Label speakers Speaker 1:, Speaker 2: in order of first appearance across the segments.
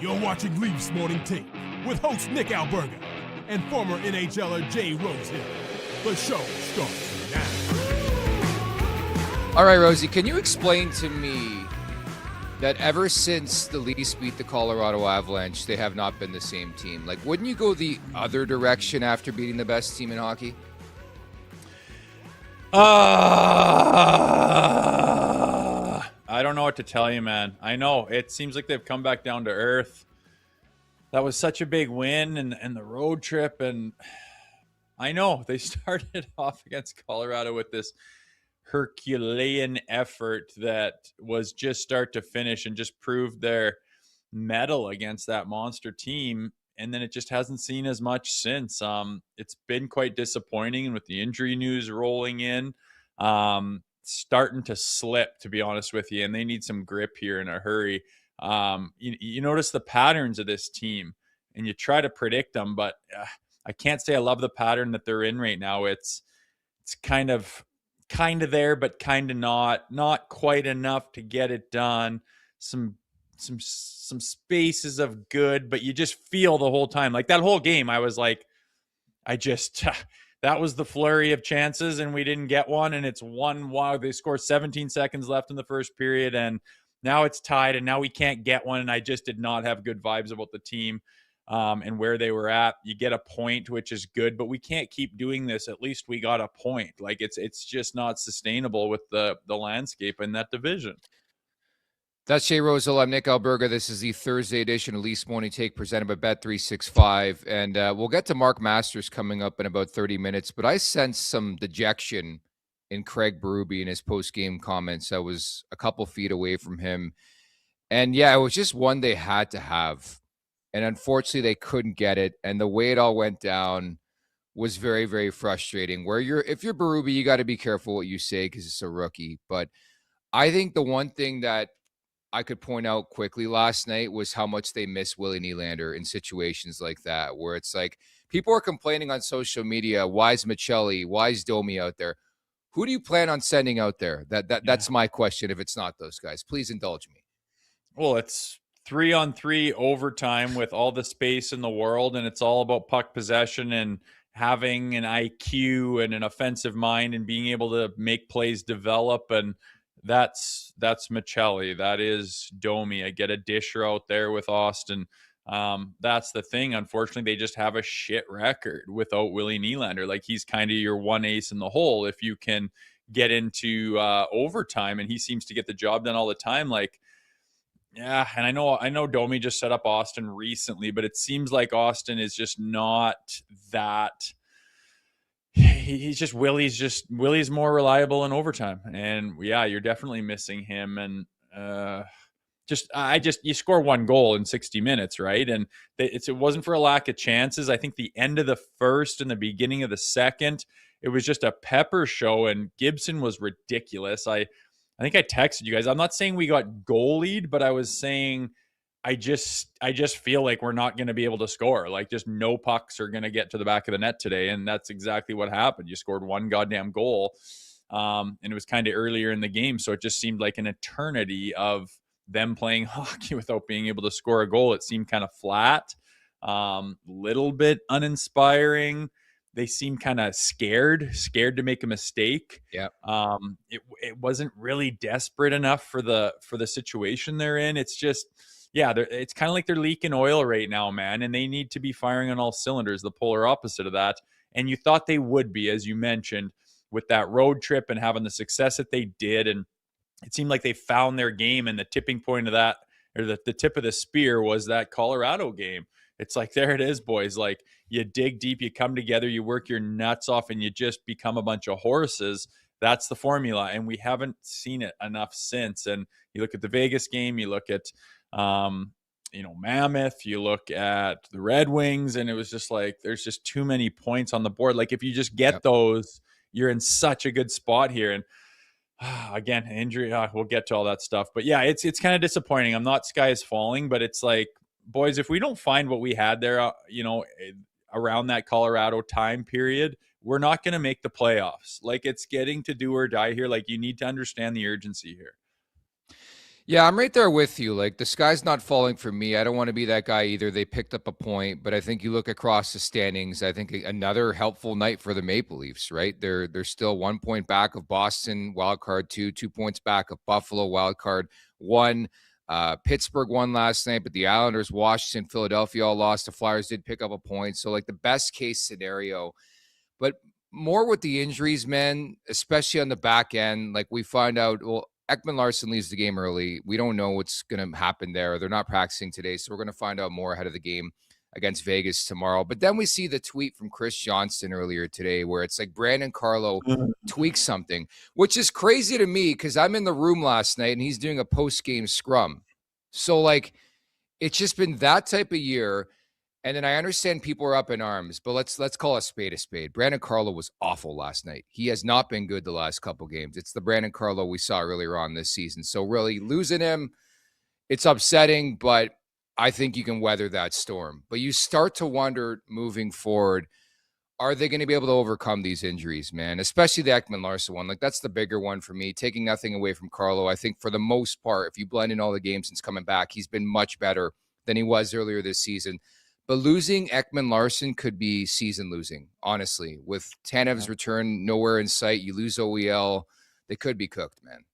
Speaker 1: You're watching Leafs Morning Take with host Nick Alberga and former NHLer Jay Rosehill. The show starts now.
Speaker 2: All right, Rosie, can you explain to me that ever since the Leafs beat the Colorado Avalanche, they have not been the same team? Like, wouldn't you go the other direction after beating the best team in hockey?
Speaker 3: I don't know what to tell you, man. I know it seems like they've come back down to earth. That was such a big win and the road trip. And I know they started off against Colorado with this Herculean effort that was just start to finish and just proved their mettle against that monster team. And then it just hasn't seen as much since. It's been quite disappointing. And with the injury news rolling in, starting to slip, to be honest with you, and they need some grip here in a hurry. You notice the patterns of this team and you try to predict them, but I can't say I love the pattern that they're in right now. It's kind of there, but kind of not quite enough to get it done. Some spaces of good, but you just feel the whole time, like that whole game, I was like, that was the flurry of chances and we didn't get one. And it's 1-1. Wow, they scored 17 seconds left in the first period and now it's tied and now we can't get one. And I just did not have good vibes about the team and where they were at. You get a point, which is good, but we can't keep doing this. At least we got a point. Like it's just not sustainable with the landscape in that division.
Speaker 2: That's Jay Rosehill. I'm Nick Alberga. This is the Thursday edition of Leafs Morning Take presented by Bet365. And we'll get to Mark Masters coming up in about 30 minutes. But I sense some dejection in Craig Berube in his post-game comments. I was a couple feet away from him. And yeah, it was just one they had to have. And unfortunately, they couldn't get it. And the way it all went down was very, very frustrating. If you're Berube, you got to be careful what you say because it's a rookie. But I think the one thing that I could point out quickly last night was how much they miss Willie Nylander in situations like that, where it's like people are complaining on social media, why is Michelli, why is Domi out there? Who do you plan on sending out there? That's my question if it's not those guys. Please indulge me.
Speaker 3: Well, it's 3-on-3 overtime with all the space in the world, and it's all about puck possession and having an IQ and an offensive mind and being able to make plays develop. And that's Michelli. That is Domi. I get a disher out there with Austin. That's the thing. Unfortunately, they just have a shit record without Willie Nylander. Like he's kind of your one ace in the hole if you can get into overtime, and he seems to get the job done all the time. Like, yeah, and I know Domi just set up Austin recently, but it seems like Austin is just not that. Willie's more reliable in overtime, and yeah, you're definitely missing him. And you score one goal in 60 minutes, right? And it wasn't for a lack of chances. I think the end of the first and the beginning of the second, it was just a pepper show, and Gibson was ridiculous. I think I texted you guys. I'm not saying we got goalied, but I was saying I just feel like we're not going to be able to score. Like just no pucks are going to get to the back of the net today. And that's exactly what happened. You scored one goddamn goal. And it was kind of earlier in the game. So it just seemed like an eternity of them playing hockey without being able to score a goal. It seemed kind of flat, little bit uninspiring. They seemed kind of scared to make a mistake.
Speaker 2: Yeah.
Speaker 3: It wasn't really desperate enough for the situation they're in. It's just, yeah, it's kind of like they're leaking oil right now, man, and they need to be firing on all cylinders, the polar opposite of that. And you thought they would be, as you mentioned, with that road trip and having the success that they did. And it seemed like they found their game, and the tipping point of that, or the tip of the spear, was that Colorado game. It's like, there it is, boys. Like, you dig deep, you come together, you work your nuts off, and you just become a bunch of horses. That's the formula, and we haven't seen it enough since. And you look at the Vegas game, you look at Mammoth, you look at the Red Wings, and it was just like, there's just too many points on the board. Like, if you just get those, you're in such a good spot here. And again, injury, we'll get to all that stuff. But yeah, it's kind of disappointing. I'm not sky is falling, but it's like, boys, if we don't find what we had there, around that Colorado time period, we're not going to make the playoffs. Like, it's getting to do or die here. Like, you need to understand the urgency here.
Speaker 2: Yeah, I'm right there with you. Like, the sky's not falling for me. I don't want to be that guy either. They picked up a point, but I think you look across the standings. I think another helpful night for the Maple Leafs, right? They're still 1 point back of Boston, wild card 2, 2 points back of Buffalo, wild card 1. Pittsburgh won last night, but the Islanders, Washington, Philadelphia all lost. The Flyers did pick up a point. So, like, the best case scenario, but more with the injuries, man, especially on the back end. Like, we find out, well, Ekman-Larsson leaves the game early. We don't know what's going to happen there. They're not practicing today, so we're going to find out more ahead of the game against Vegas tomorrow. But then we see the tweet from Chris Johnston earlier today where it's like Brandon Carlo tweaks something, which is crazy to me because I'm in the room last night and he's doing a post-game scrum. So, like, it's just been that type of year. And then I understand people are up in arms, but let's call a spade a spade. Brandon Carlo was awful last night. He has not been good the last couple games. It's the Brandon Carlo we saw earlier on this season. So really losing him, it's upsetting, but I think you can weather that storm. But you start to wonder moving forward, are they going to be able to overcome these injuries, man? Especially the Ekman-Larsson one. Like, that's the bigger one for me. Taking nothing away from Carlo, I think for the most part, if you blend in all the games since coming back, he's been much better than he was earlier this season. But losing Ekman-Larsson could be season losing, honestly. With Tanev's return nowhere in sight, you lose OEL, they could be cooked, man.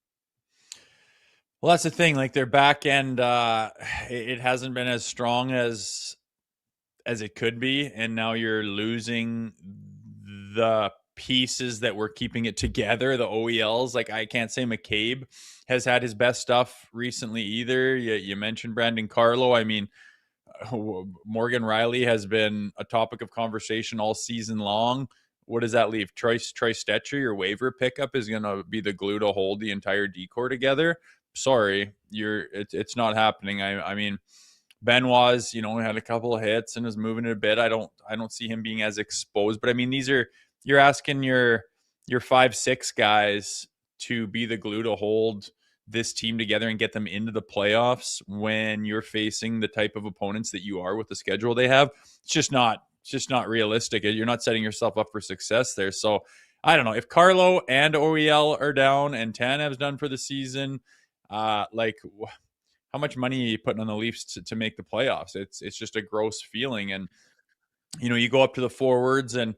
Speaker 3: Well, that's the thing. Like, their back end, it hasn't been as strong as it could be, and now you're losing the pieces that were keeping it together, the OELs. Like, I can't say McCabe has had his best stuff recently either. You mentioned Brandon Carlo. I mean, Morgan Riley has been a topic of conversation all season long. What does that leave? Troy Stetcher, your waiver pickup, is going to be the glue to hold the entire decor together. Sorry, it's not happening. I mean, Benoit's, had a couple of hits and is moving it a bit. I don't see him being as exposed. But I mean, you're asking your 5-6 guys to be the glue to hold this team together and get them into the playoffs when you're facing the type of opponents that you are with the schedule they have. It's just not realistic. You're not setting yourself up for success there. So I don't know if Carlo and OEL are down and Tanev's done for the season. Like, how much money are you putting on the Leafs to make the playoffs? It's just a gross feeling. And, you go up to the forwards and,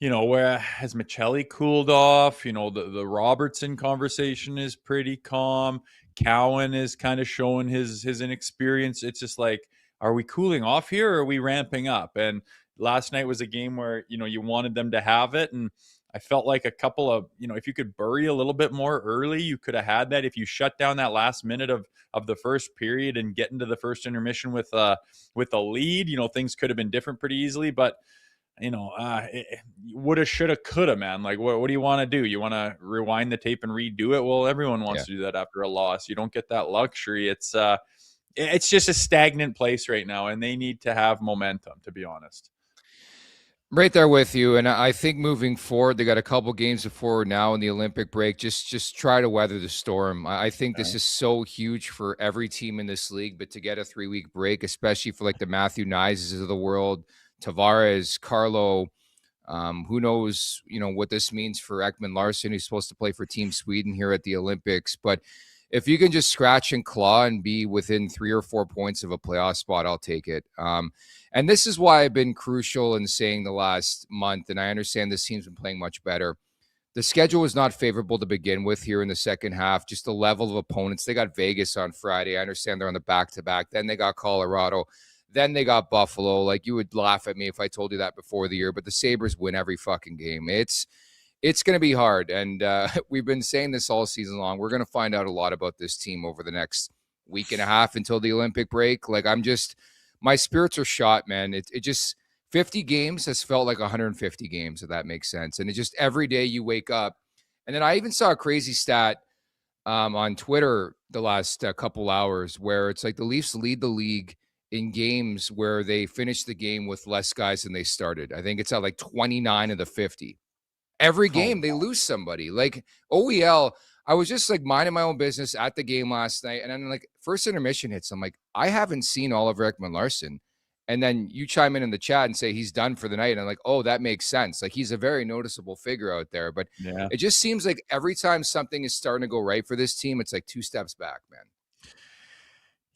Speaker 3: where has Michelli cooled off? The Robertson conversation is pretty calm. Cowan is kind of showing his inexperience. It's just like, are we cooling off here or are we ramping up? And last night was a game where, you wanted them to have it. And I felt like a couple of, if you could bury a little bit more early, you could have had that. If you shut down that last minute of the first period and get into the first intermission with a lead, things could have been different pretty easily. But woulda, shoulda, coulda, man. Like, what do you want to do? You want to rewind the tape and redo it? Well, everyone wants to do that after a loss. You don't get that luxury. It's just a stagnant place right now, and they need to have momentum, to be honest.
Speaker 2: Right there with you. And I think moving forward, they got a couple games before now in the Olympic break. Just try to weather the storm. I think this is so huge for every team in this league, but to get a 3-week break, especially for like the Matthew Nyes of the world, Tavares, Carlo, who knows, what this means for Ekman-Larsson, who's supposed to play for Team Sweden here at the Olympics. But if you can just scratch and claw and be within 3 or 4 points of a playoff spot, I'll take it. And this is why I've been crucial in saying the last month, and I understand this team's been playing much better. The schedule was not favorable to begin with here in the second half, just the level of opponents. They got Vegas on Friday. I understand they're on the back-to-back. Then they got Colorado. Then they got Buffalo. Like, you would laugh at me if I told you that before the year, but the Sabres win every fucking game. It's going to be hard, and we've been saying this all season long. We're going to find out a lot about this team over the next week and a half until the Olympic break. Like, my spirits are shot, man. It just 50 games has felt like 150 games, if that makes sense. And it just every day you wake up. And then I even saw a crazy stat on Twitter the last couple hours where it's like the Leafs lead the league in games where they finish the game with less guys than they started. I think it's at like 29 of the 50. Every game they lose somebody. Like OEL, I was just like minding my own business at the game last night. And then like first intermission hits. I'm like, I haven't seen Oliver Ekman-Larsson. And then you chime in the chat and say he's done for the night. And I'm like, oh, that makes sense. Like, he's a very noticeable figure out there. But it just seems like every time something is starting to go right for this team, it's like 2 steps back, man.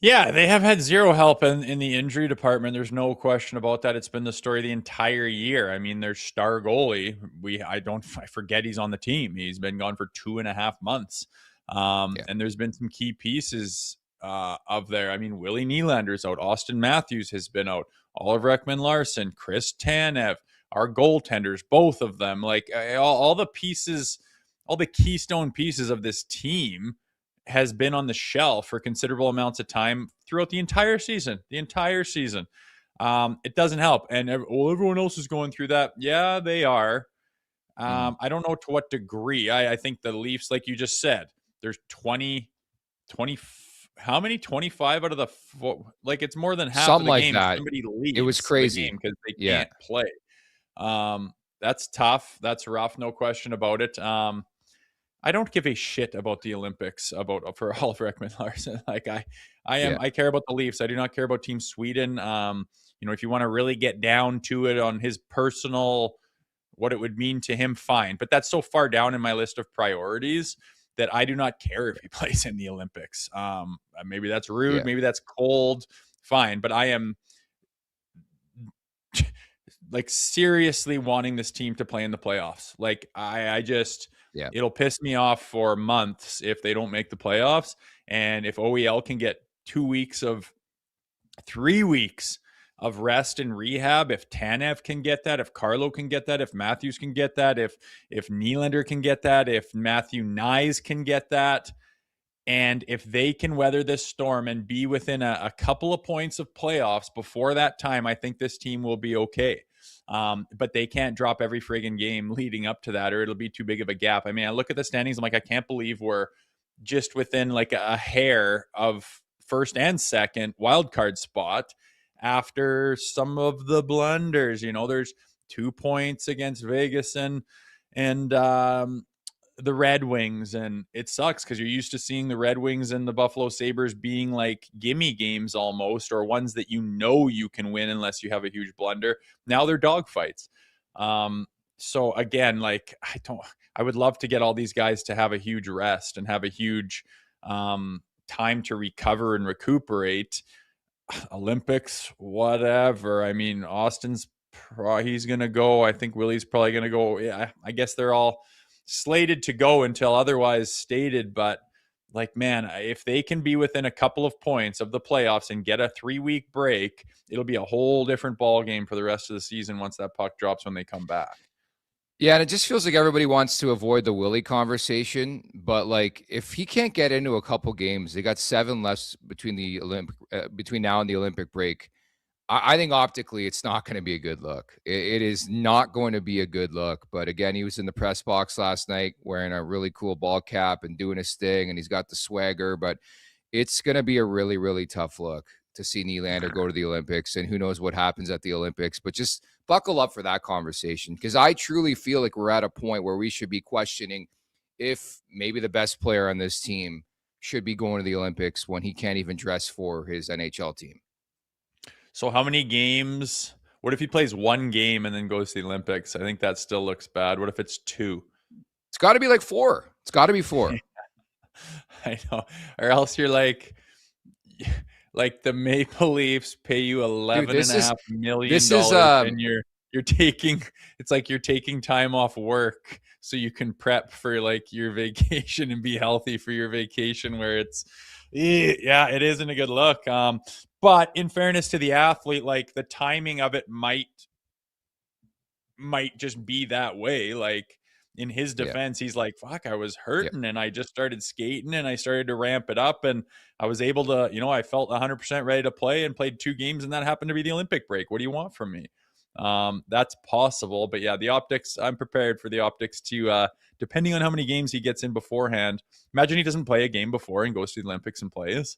Speaker 3: Yeah, they have had zero help in the injury department. There's no question about that. It's been the story the entire year. I mean, their star goalie, I forget he's on the team. He's been gone for 2.5 months.
Speaker 2: Yeah.
Speaker 3: And there's been some key pieces of there. I mean, Willie Nylander's out. Austin Matthews has been out. Oliver Ekman-Larsson, Chris Tanev, our goaltenders, both of them. Like all the pieces, all the keystone pieces of this team has been on the shelf for considerable amounts of time throughout the entire season. It doesn't help. And everyone else is going through that. Yeah, they are.
Speaker 2: Mhm.
Speaker 3: I don't know to what degree. I think the Leafs, like you just said, there's 20, how many? 25 out of the like it's more than half of
Speaker 2: Something
Speaker 3: the
Speaker 2: like
Speaker 3: game.
Speaker 2: that.
Speaker 3: Somebody
Speaker 2: It was
Speaker 3: leaves the
Speaker 2: crazy.
Speaker 3: game because they
Speaker 2: Yeah.
Speaker 3: can't play. That's tough. That's rough. No question about it. I don't give a shit about the Olympics for Oliver Ekman-Larsson. Like
Speaker 2: Yeah.
Speaker 3: I care about the Leafs. I do not care about Team Sweden. If you want to really get down to it on his personal, what it would mean to him, fine. But that's so far down in my list of priorities that I do not care if he plays in the Olympics. Maybe that's rude.
Speaker 2: Yeah.
Speaker 3: Maybe that's cold. Fine. But I am like seriously wanting this team to play in the playoffs. Like I just
Speaker 2: Yeah.
Speaker 3: it'll piss me off for months if they don't make the playoffs. And if OEL can get 3 weeks of rest and rehab, if Tanev can get that, if Carlo can get that, if Matthews can get that, if Nylander can get that, if Matthew Nyes can get that, and if they can weather this storm and be within a couple of points of playoffs before that time, I think this team will be okay. But they can't drop every friggin' game leading up to that, or it'll be too big of a gap. I mean, I look at the standings, I'm like, I can't believe we're just within like a hair of first and second wild card spot after some of the blunders. There's 2 points against Vegas and the Red Wings, and it sucks because you're used to seeing the Red Wings and the Buffalo Sabres being like gimme games almost, or ones that you can win unless you have a huge blunder. Now they're dogfights. So again, like I would love to get all these guys to have a huge rest and have a huge time to recover and recuperate. Olympics, whatever. I mean, he's gonna go. I think Willie's probably gonna go. Yeah, I guess they're all slated to go until otherwise stated. But like, man, if they can be within a couple of points of the playoffs and get a 3-week break, it'll be a whole different ball game for the rest of the season once that puck drops when they come back.
Speaker 2: Yeah, and it just feels like everybody wants to avoid the Willie conversation, but like if he can't get into a couple games, they got 7 less between now and the Olympic break. I think optically it's not going to be a good look. It is not going to be a good look. But again, he was in the press box last night wearing a really cool ball cap and doing his thing, and he's got the swagger. But it's going to be a really, really tough look to see Nylander go to the Olympics, and who knows what happens at the Olympics. But just buckle up for that conversation, because I truly feel like we're at a point where we should be questioning if maybe the best player on this team should be going to the Olympics when he can't even dress for his NHL team.
Speaker 3: So how many games? What if he plays 1 game and then goes to the Olympics? I think that still looks bad. What if it's 2?
Speaker 2: It's got to be like 4. It's got to be 4.
Speaker 3: I know. Or else you're like the Maple Leafs pay you $11.5 million and you're taking, it's like you're taking time off work so you can prep for like your vacation and be healthy for your vacation, where it isn't a good look. But in fairness to the athlete, like the timing of it might just be that way. Like in his defense, he's like, fuck, I was hurting and I just started skating and I started to ramp it up and I was able to, I felt 100% ready to play and played 2 games, and that happened to be the Olympic break. What do you want from me? That's possible. But yeah, the optics, I'm prepared for the optics to, depending on how many games he gets in beforehand. Imagine he doesn't play a game before and goes to the Olympics and plays.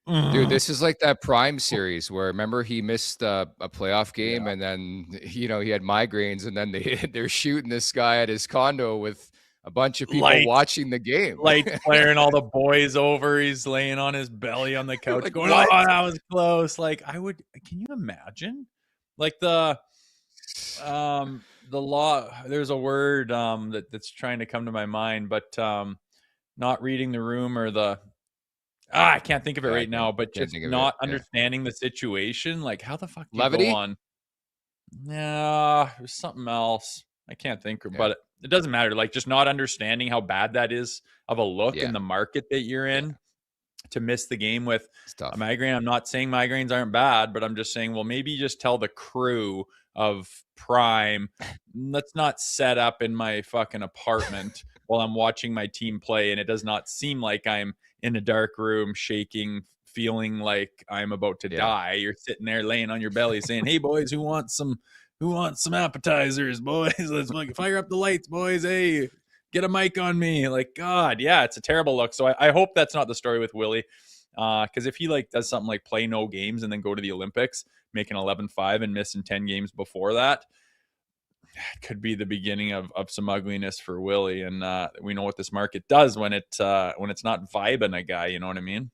Speaker 2: Dude, this is like that Prime series where, remember, he missed a playoff game and then, he had migraines, and then they're shooting this guy at his condo with a bunch of people watching the game.
Speaker 3: Lights flaring, all the boys over. He's laying on his belly on the couch
Speaker 2: Like,
Speaker 3: going,
Speaker 2: what?
Speaker 3: oh, that was close. Like can you imagine? Like the law, there's a word that's trying to come to my mind, but not reading the room, or I can't think of it
Speaker 2: Yeah,
Speaker 3: right now, but
Speaker 2: can't
Speaker 3: just
Speaker 2: think of it.
Speaker 3: not
Speaker 2: Yeah.
Speaker 3: understanding the situation. Like, how the fuck do you go
Speaker 2: Levity?
Speaker 3: on? Yeah, it was something else. I can't think,
Speaker 2: Yeah.
Speaker 3: but it doesn't matter. Like, just not understanding how bad that is of a look in
Speaker 2: Yeah.
Speaker 3: the market that you're
Speaker 2: Yeah.
Speaker 3: in to miss the game with
Speaker 2: It's
Speaker 3: a
Speaker 2: tough.
Speaker 3: migraine. I'm not saying migraines aren't bad, but I'm just saying, well, maybe just tell the crew of Prime, let's not set up in my fucking apartment while I'm watching my team play. And it does not seem like I'm in a dark room, shaking, feeling like I'm about to
Speaker 2: Yeah.
Speaker 3: die. You're sitting there laying on your belly saying, hey, boys, who wants some appetizers, boys? Let's fire up the lights, boys. Hey, get a mic on me. Like, God, yeah, it's a terrible look. So I hope that's not the story with Willie. Because if he like does something like play no games and then go to the Olympics, making 11-5 and missing 10 games before that, it could be the beginning of some ugliness for Willie. And we know what this market does when it's not vibing a guy. You know what I mean?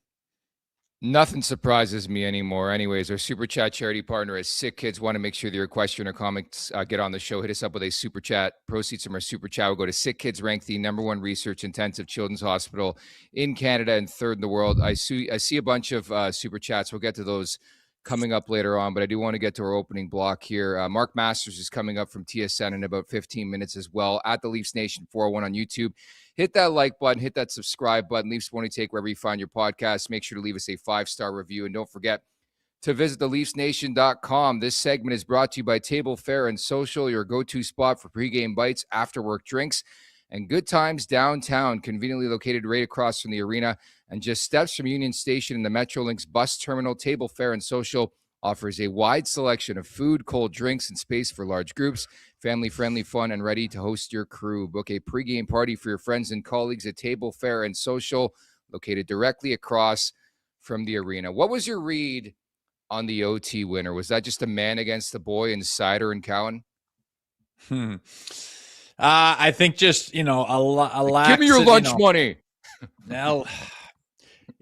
Speaker 2: Nothing surprises me anymore. Anyways, our super chat charity partner is Sick Kids. Want to make sure that your question or comments get on the show. Hit us up with a super chat. Proceeds from our super chat will go to Sick Kids, ranked the #1 research intensive children's hospital in Canada and third in the world. I see a bunch of super chats. We'll get to those coming up later on, but I do want to get to our opening block here. Mark Masters is coming up from TSN in about 15 minutes as well at the Leafs Nation 401 on YouTube. Hit that like button, hit that subscribe button. Leafs Morning Take wherever you find your podcast. Make sure to leave us a 5-star review. And don't forget to visit theleafsnation.com. This segment is brought to you by Table Fare and Social, your go-to spot for pregame bites, after-work drinks, and good times downtown, conveniently located right across from the arena and just steps from Union Station in the Metrolinx bus terminal. Table Fare and Social offers a wide selection of food, cold drinks, and space for large groups. Family-friendly fun and ready to host your crew. Book a pregame party for your friends and colleagues at Table Fare and Social, located directly across from the arena. What was your read on the OT winner? Was that just a man against the boy in Sider and Cowan?
Speaker 3: I think just, a lax.
Speaker 2: Give me your lunch money.
Speaker 3: Now,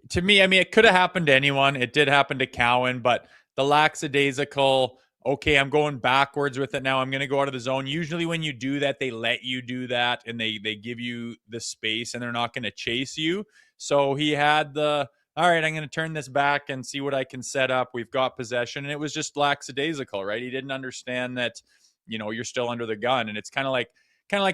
Speaker 3: to me, I mean, it could have happened to anyone. It did happen to Cowan, but the lackadaisical, okay, I'm going backwards with it now. I'm going to go out of the zone. Usually when you do that, they let you do that and they give you the space and they're not going to chase you. So he had all right, I'm going to turn this back and see what I can set up. We've got possession. And it was just lackadaisical, right? He didn't understand that, you're still under the gun. And it's kind of like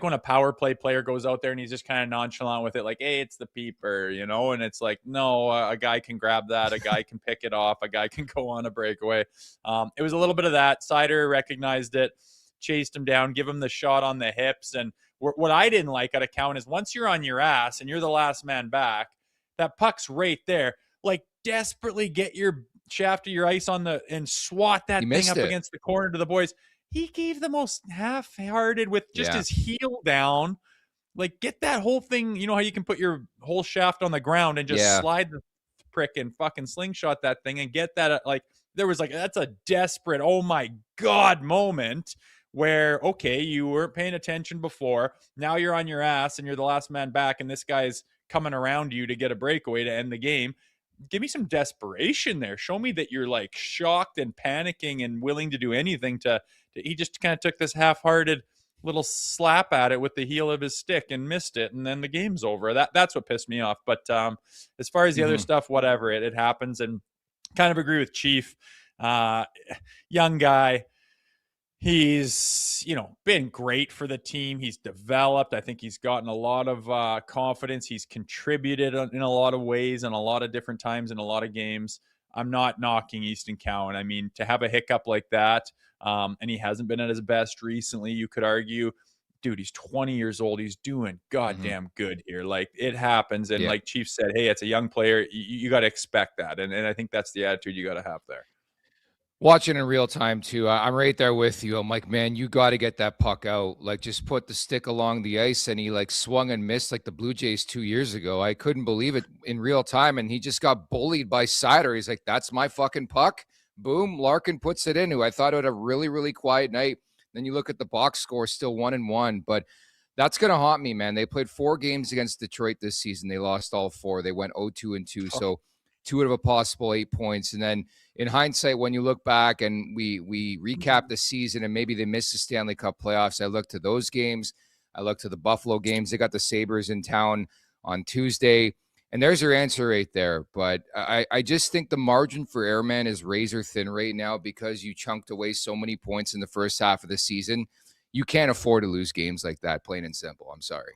Speaker 3: when a power play player goes out there and he's just kind of nonchalant with it, like, hey, it's the peeper, and it's like, no, a guy can grab that. A guy can pick it off. A guy can go on a breakaway. It was a little bit of that. Sider recognized it, chased him down, give him the shot on the hips. And what I didn't like out of Cowan is once you're on your ass and you're the last man back, that puck's right there. Like, desperately get your shaft of your ice on and swat that thing up against the corner to the boys. He gave the most half-hearted with just his heel down. Like, get that whole thing. You know how you can put your whole shaft on the ground and just slide the prick and fucking slingshot that thing and get that. There was that's a desperate, oh my God moment where, okay, you weren't paying attention before. Now you're on your ass and you're the last man back and this guy's coming around you to get a breakaway to end the game. Give me some desperation there. Show me that you're shocked and panicking and willing to do anything he just kind of took this half-hearted little slap at it with the heel of his stick and missed it, and then the game's over. That's what pissed me off. But as far as the other stuff, whatever, it happens. And kind of agree with Chief. Young guy. He's, been great for the team. He's developed. I think he's gotten a lot of confidence. He's contributed in a lot of ways and a lot of different times in a lot of games. I'm not knocking Easton Cowan. I mean, to have a hiccup like that, and he hasn't been at his best recently, you could argue, dude, he's 20 years old. He's doing goddamn good here. Like, it happens. And like Chief said, hey, it's a young player. You got to expect that. And I think that's the attitude you got to have there.
Speaker 2: Watching in real time, too. I'm right there with you. I'm like, man, you got to get that puck out. Like, just put the stick along the ice, and he, swung and missed like the Blue Jays 2 years ago. I couldn't believe it in real time, and he just got bullied by Sider. He's like, that's my fucking puck. Boom, Larkin puts it in. Who I thought had a really, really quiet night. Then you look at the box score, still 1-1. But that's going to haunt me, man. They played 4 games against Detroit this season. They lost all 4. They went 0-2-2. So 2 out of a possible 8 points. And then in hindsight, when you look back and we recap the season and maybe they missed the Stanley Cup playoffs, I look to those games. I look to the Buffalo games. They got the Sabres in town on Tuesday. And there's your answer right there. But I just think the margin for Airman is razor thin right now because you chunked away so many points in the first half of the season. You can't afford to lose games like that, plain and simple. I'm sorry.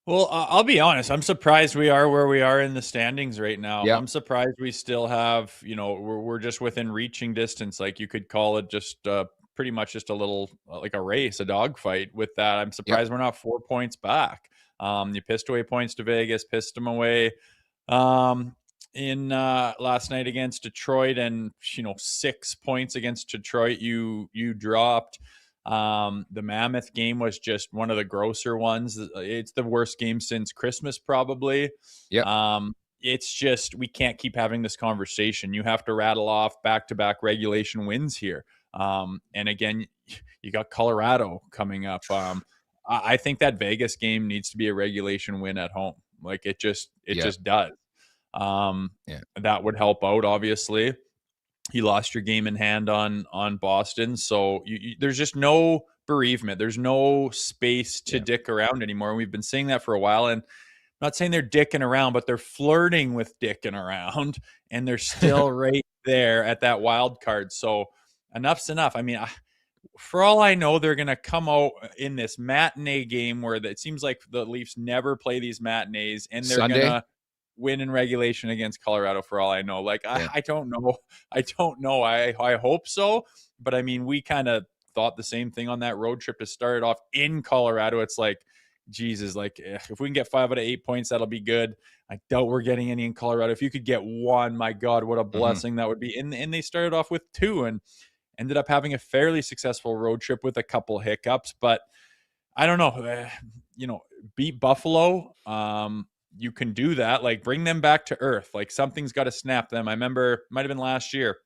Speaker 3: Well, I'll be honest. I'm surprised we are where we are in the standings right now.
Speaker 2: Yeah.
Speaker 3: I'm surprised we still have, we're just within reaching distance. Like you could call it just pretty much just a little like a race, a dogfight with that. I'm surprised we're not 4 points back. You pissed away points to Vegas, pissed them away in last night against Detroit, and 6 points against Detroit. You dropped. The Mammoth game was just one of the grosser ones. It's the worst game since Christmas, probably.
Speaker 2: Yeah.
Speaker 3: It's just we can't keep having this conversation. You have to rattle off back-to-back regulation wins here. And again, you got Colorado coming up. I think that Vegas game needs to be a regulation win at home. Like it just does. That would help out, obviously. You lost your game in hand on Boston, so there's just no bereavement. There's no space to dick around anymore. And we've been saying that for a while. And I'm not saying they're dicking around, but they're flirting with dicking around, and they're still right there at that wild card. So enough's enough. I mean, for all I know, they're going to come out in this matinee game where it seems like the Leafs never play these matinees, and they're going to win in regulation against Colorado, for all I know. Like, I don't know. I don't know. I hope so. But I mean, we kind of thought the same thing on that road trip to start it off in Colorado. It's like, Jesus, like if we can get 5 out of 8 points, that'll be good. I doubt we're getting any in Colorado. If you could get 1, my God, what a blessing that would be. And they started off with 2 and ended up having a fairly successful road trip with a couple hiccups. But I don't know, beat Buffalo. You can do that. Like, bring them back to earth. Like, something's got to snap them. I remember, might have been last year,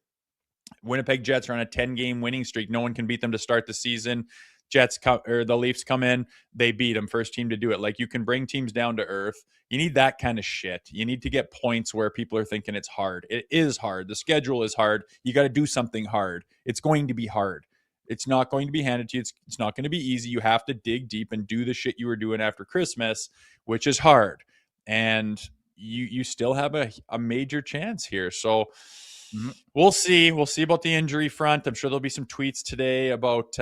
Speaker 3: Winnipeg Jets are on a 10-game winning streak. No one can beat them to start the season. The Leafs come in, they beat them. First team to do it. Like, you can bring teams down to earth. You need that kind of shit. You need to get points where people are thinking it's hard. It is hard. The schedule is hard. You got to do something hard. It's going to be hard. It's not going to be handed to you. It's not going to be easy. You have to dig deep and do the shit you were doing after Christmas, which is hard. And you still have a major chance here. So we'll see. We'll see about the injury front. I'm sure there'll be some tweets today about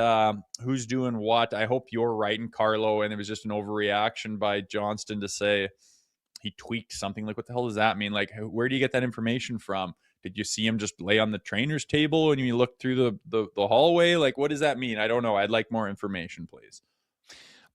Speaker 3: who's doing what. I hope you're right in Carlo, and it was just an overreaction by Johnston to say he tweaked something. Like, what the hell does that mean? Like, where do you get that information from? Did you see him just lay on the trainer's table and you look through the hallway? Like, what does that mean? I don't know. I'd like more information, please.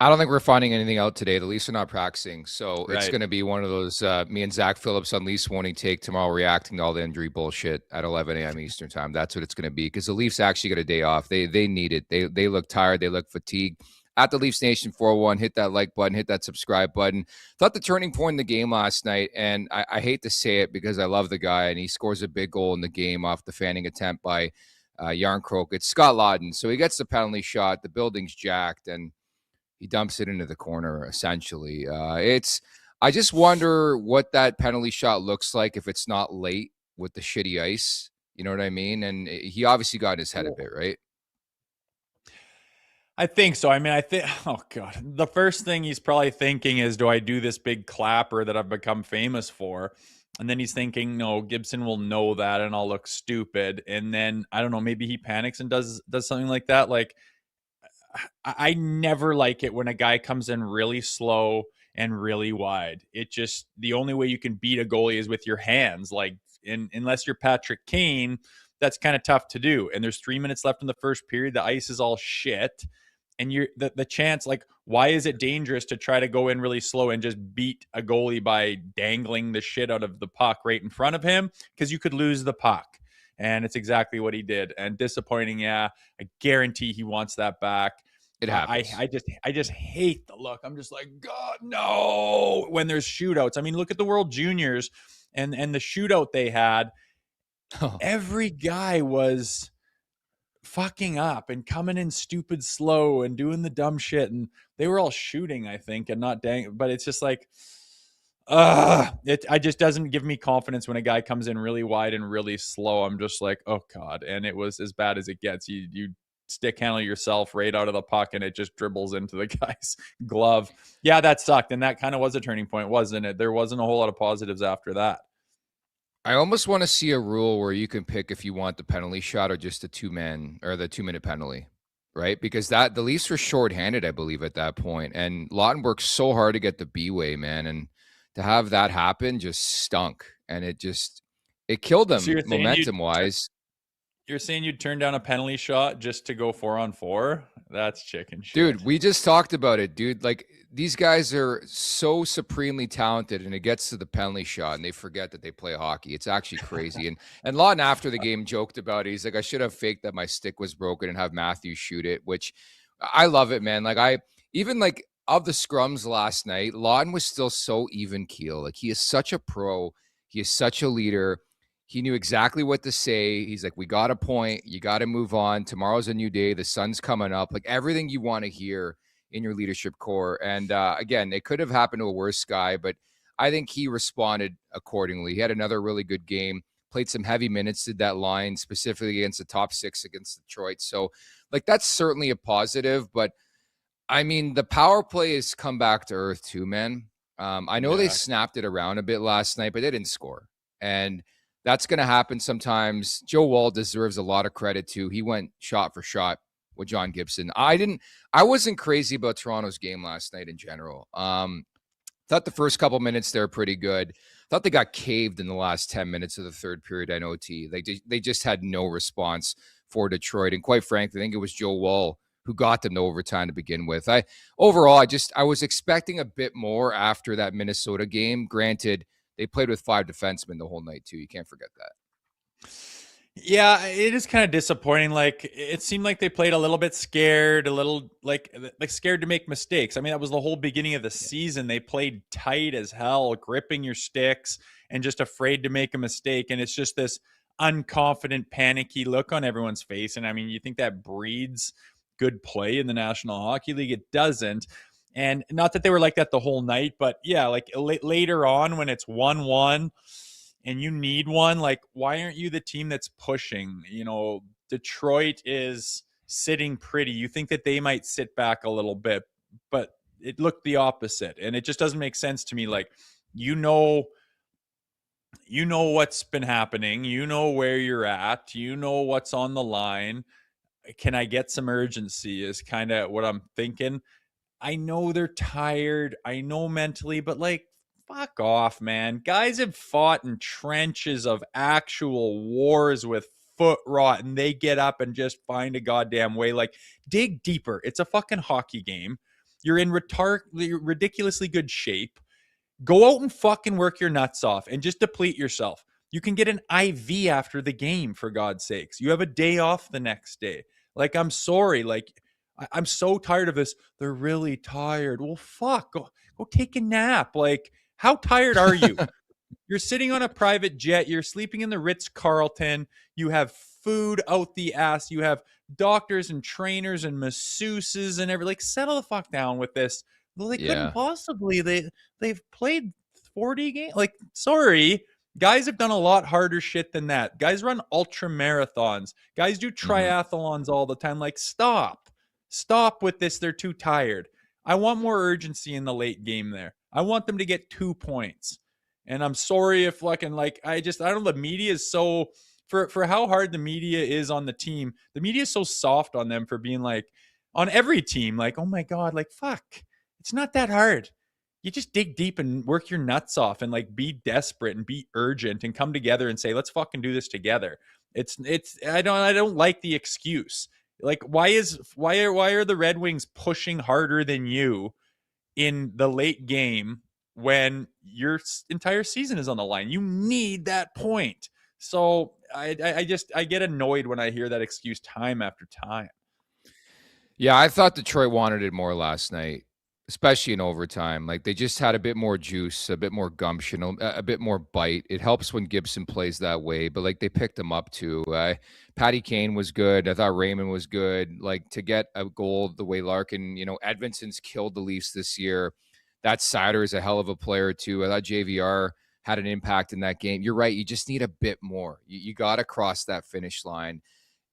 Speaker 2: I don't think we're finding anything out today. The Leafs are not practicing. So it's going to be one of those me and Zach Phillips on Leafs Morning Take tomorrow reacting to all the injury bullshit at 11 a.m. Eastern time. That's what it's going to be because the Leafs actually got a day off. They need it. They look tired. They look fatigued. At the Leafs Nation 401, hit that like button, hit that subscribe button. Thought the turning point in the game last night, and I hate to say it because I love the guy, and he scores a big goal in the game off the fanning attempt by Yarncroke. It's Scott Lawton. So he gets the penalty shot. The building's jacked, and he dumps it into the corner, essentially. I just wonder what that penalty shot looks like if it's not late with the shitty ice. You know what I mean? And he obviously got in his head a bit, right?
Speaker 3: I think so. I mean, oh God, the first thing he's probably thinking is, do I do this big clapper that I've become famous for? And then he's thinking, no, Gibson will know that and I'll look stupid. And then, I don't know, maybe he panics and does something like that. Like, I never like it when a guy comes in really slow and really wide. It just, the only way you can beat a goalie is with your hands. Like, unless you're Patrick Kane, that's kind of tough to do. And there's 3 minutes left in the first period. The ice is all shit. And the chance, like, why is it dangerous to try to go in really slow and just beat a goalie by dangling the shit out of the puck right in front of him? Because you could lose the puck. And it's exactly what he did. And disappointing, yeah. I guarantee he wants that back.
Speaker 2: It happens.
Speaker 3: I just hate the look. I'm just like, God, no. When there's shootouts. I mean, look at the World Juniors and the shootout they had. Oh. Every guy was fucking up and coming in stupid slow and doing the dumb shit, and they were all shooting, I think, and not but it's just like it just doesn't give me confidence when a guy comes in really wide and really slow. I'm just like, oh God. And it was as bad as it gets. You stick handle yourself right out of the puck and it just dribbles into the guy's glove. Yeah, that sucked. And that kind of was a turning point, wasn't it? There wasn't a whole lot of positives after that.
Speaker 2: I almost want to see a rule where you can pick if you want the penalty shot or just the 2-man or the 2-minute penalty, right? Because the Leafs were shorthanded, I believe, at that point. And Lawton worked so hard to get the B-way, man. And to have that happen just stunk. And it killed them momentum-wise.
Speaker 3: You're saying you'd turn down a penalty shot just to go 4-on-4? That's chicken shit.
Speaker 2: Dude, we just talked about it, dude. Like, these guys are so supremely talented, and it gets to the penalty shot, and they forget that they play hockey. It's actually crazy. And Lawton, after the game, joked about it. He's like, I should have faked that my stick was broken and have Matthews shoot it, which I love it, man. Like, even of the scrums last night, Lawton was still so even keel. Like, he is such a pro. He is such a leader. He knew exactly what to say. He's like, we got a point. You got to move on. Tomorrow's a new day. The sun's coming up. Like, everything you want to hear in your leadership core. And again, it could have happened to a worse guy, but I think he responded accordingly. He had another really good game, played some heavy minutes, did that line specifically against the top 6 against Detroit. So, like, that's certainly a positive. But, I mean, the power play has come back to earth too, man. I know they snapped it around a bit last night, but they didn't score. And that's going to happen sometimes. Joe Woll deserves a lot of credit too. He went shot for shot with John Gibson. I wasn't crazy about Toronto's game last night in general. Thought the first couple minutes they were pretty good. Thought they got caved in the last 10 minutes of the third period in OT. They just had no response for Detroit. And quite frankly, I think it was Joe Woll who got them to overtime to begin with. I was expecting a bit more after that Minnesota game. Granted, they played with 5 defensemen the whole night, too. You can't forget that.
Speaker 3: Yeah, it is kind of disappointing. Like, it seemed like they played a little bit scared, a little like scared to make mistakes. I mean, that was the whole beginning of the season. They played tight as hell, gripping your sticks and just afraid to make a mistake. And it's just this unconfident, panicky look on everyone's face. And I mean, you think that breeds good play in the National Hockey League? It doesn't. And not that they were like that the whole night, but yeah, like later on when it's 1-1 and you need one, like, why aren't you the team that's pushing? You know, Detroit is sitting pretty. You think that they might sit back a little bit, but it looked the opposite. And it just doesn't make sense to me. Like, you know what's been happening. You know where you're at. You know what's on the line. Can I get some urgency is kind of what I'm thinking. I know they're tired. I know mentally, but like, fuck off, man. Guys have fought in trenches of actual wars with foot rot, and they get up and just find a goddamn way. Like, dig deeper. It's a fucking hockey game. You're in ridiculously good shape. Go out and fucking work your nuts off and just deplete yourself. You can get an IV after the game, for God's sakes. You have a day off the next day. Like, I'm sorry. Like, I'm so tired of this. They're really tired. Well, fuck. Go take a nap. Like, how tired are you? You're sitting on a private jet. You're sleeping in the Ritz-Carlton. You have food out the ass. You have doctors and trainers and masseuses and everything. Like, settle the fuck down with this. Well, they couldn't possibly. They've played 40 games. Like, sorry. Guys have done a lot harder shit than that. Guys run ultra marathons. Guys do triathlons all the time. Like, stop with this. They're too tired. I want more urgency in the late game there. I want them to get 2 points. And I'm sorry if I don't know, the media is so, for how hard the media is on the team, the media is so soft on them for being like, on every team, like, oh my God, like, fuck, it's not that hard. You just dig deep and work your nuts off and like be desperate and be urgent and come together and say, let's fucking do this together. I don't like the excuse. Like, why are the Red Wings pushing harder than you in the late game when your entire season is on the line? You need that point. So I get annoyed when I hear that excuse time after time.
Speaker 2: Yeah, I thought Detroit wanted it more last night, especially in overtime. Like, they just had a bit more juice, a bit more gumption, a bit more bite. It helps when Gibson plays that way, but like, they picked him up too. Patty Kane was good. I thought Raymond was good. Like, to get a goal the way Larkin, Edmonton's killed the Leafs this year. That Sider is a hell of a player too. I thought JVR had an impact in that game. You're right. You just need a bit more. You got to cross that finish line.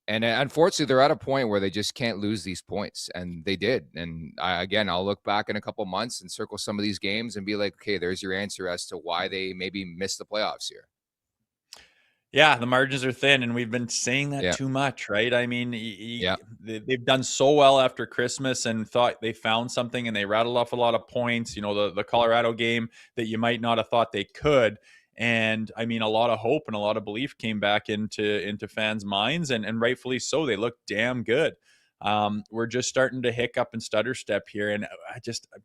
Speaker 2: And unfortunately, they're at a point where they just can't lose these points, and they did. And I'll look back in a couple months and circle some of these games and be like, okay, there's your answer as to why they maybe missed the playoffs here.
Speaker 3: Yeah, the margins are thin, and we've been saying that too much, right? I mean, they've done so well after Christmas and thought they found something, and they rattled off a lot of points. You know, the Colorado game that you might not have thought they could. And I mean, a lot of hope and a lot of belief came back into fans' minds, and rightfully so. They look damn good. We're just starting to hiccup and stutter step here, and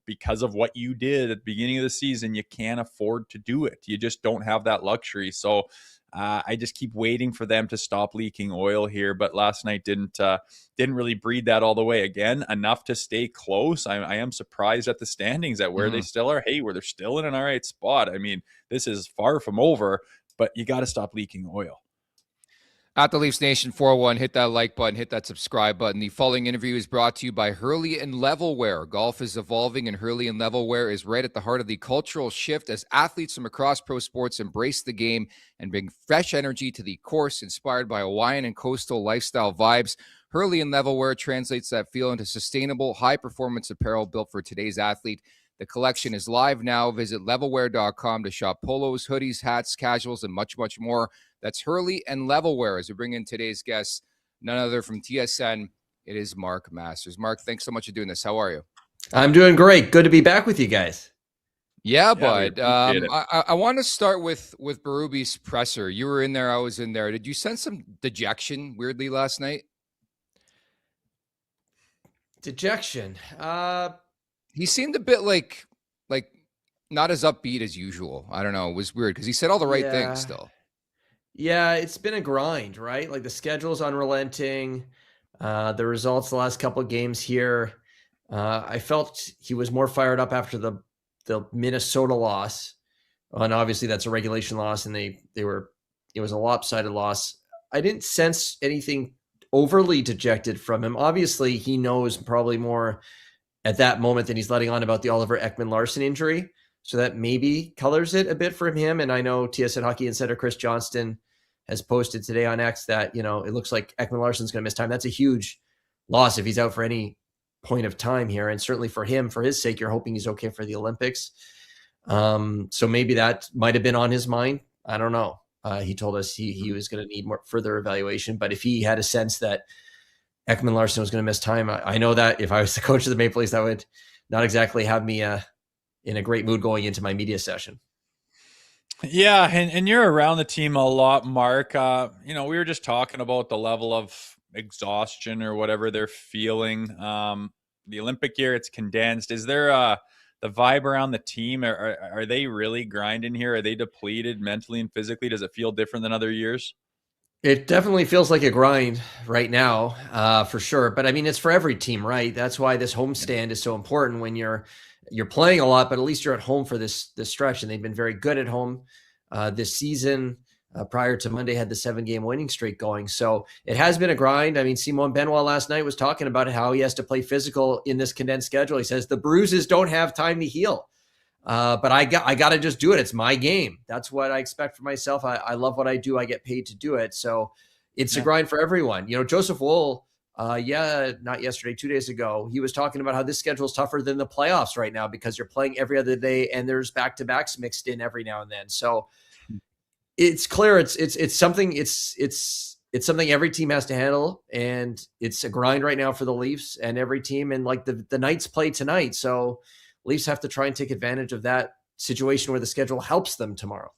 Speaker 3: because of what you did at the beginning of the season, you can't afford to do it. You just don't have that luxury. So I just keep waiting for them to stop leaking oil here, but last night didn't really breed that all the way. Again, enough to stay close. I am surprised at the standings at where they still are. Hey, where they're still in an all right spot. I mean, this is far from over, but you got to stop leaking oil.
Speaker 2: At the Leafs Nation 401, hit that like button, hit that subscribe button. The following interview is brought to you by Hurley and Levelwear. Golf is evolving, and Hurley and Levelwear is right at the heart of the cultural shift as athletes from across pro sports embrace the game and bring fresh energy to the course, inspired by Hawaiian and coastal lifestyle vibes. Hurley and Levelwear translates that feel into sustainable, high-performance apparel built for today's athlete. The collection is live now. Visit levelwear.com to shop polos, hoodies, hats, casuals, and much, much more. That's Hurley and Levelwear. As we bring in today's guest, none other from TSN, it is Mark Masters. Mark, thanks so much for doing this. How are you?
Speaker 4: I'm doing great. Good to be back with you guys.
Speaker 2: Yeah, bud. I want to start with Berube's presser. You were in there. I was in there. Did you sense some dejection weirdly last night?
Speaker 4: Dejection.
Speaker 2: He seemed a bit like not as upbeat as usual. I don't know. It was weird because he said all the right things still.
Speaker 4: Yeah, it's been a grind, right? Like the schedule's unrelenting. The results the last couple of games here. I felt he was more fired up after the Minnesota loss. And obviously that's a regulation loss, and it was a lopsided loss. I didn't sense anything overly dejected from him. Obviously, he knows probably more at that moment than he's letting on about the Oliver Ekman-Larsson injury. So that maybe colors it a bit for him. And I know TSN Hockey Insider Chris Johnston has posted today on X that, it looks like Ekman-Larsson's going to miss time. That's a huge loss if he's out for any point of time here. And certainly for him, for his sake, you're hoping he's okay for the Olympics. So maybe that might have been on his mind. I don't know. He told us he was going to need more further evaluation. But if he had a sense that Ekman-Larsson was going to miss time, I know that if I was the coach of the Maple Leafs, that would not exactly have me in a great mood going into my media session.
Speaker 3: Yeah, and you're around the team a lot, Mark. We were just talking about the level of exhaustion or whatever they're feeling. The Olympic year, it's condensed. Is there the vibe around the team? Are they really grinding here? Are they depleted mentally and physically? Does it feel different than other years?
Speaker 4: It definitely feels like a grind right now, for sure. But I mean, it's for every team, right? That's why this homestand is so important when you're playing a lot, but at least you're at home for this stretch. And they've been very good at home this season. Prior to Monday, had the 7-game winning streak going. So it has been a grind. I mean, Simon Benoit last night was talking about how he has to play physical in this condensed schedule. He says the bruises don't have time to heal. But I got to just do it. It's my game. That's what I expect for myself. I love what I do. I get paid to do it. So it's a grind for everyone. Joseph Woll, not yesterday, 2 days ago, he was talking about how this schedule is tougher than the playoffs right now because you're playing every other day and there's back-to-backs mixed in every now and then. So it's clear it's something something every team has to handle, and it's a grind right now for the Leafs and every team. And like the Knights play tonight, so Leafs have to try and take advantage of that situation where the schedule helps them tomorrow.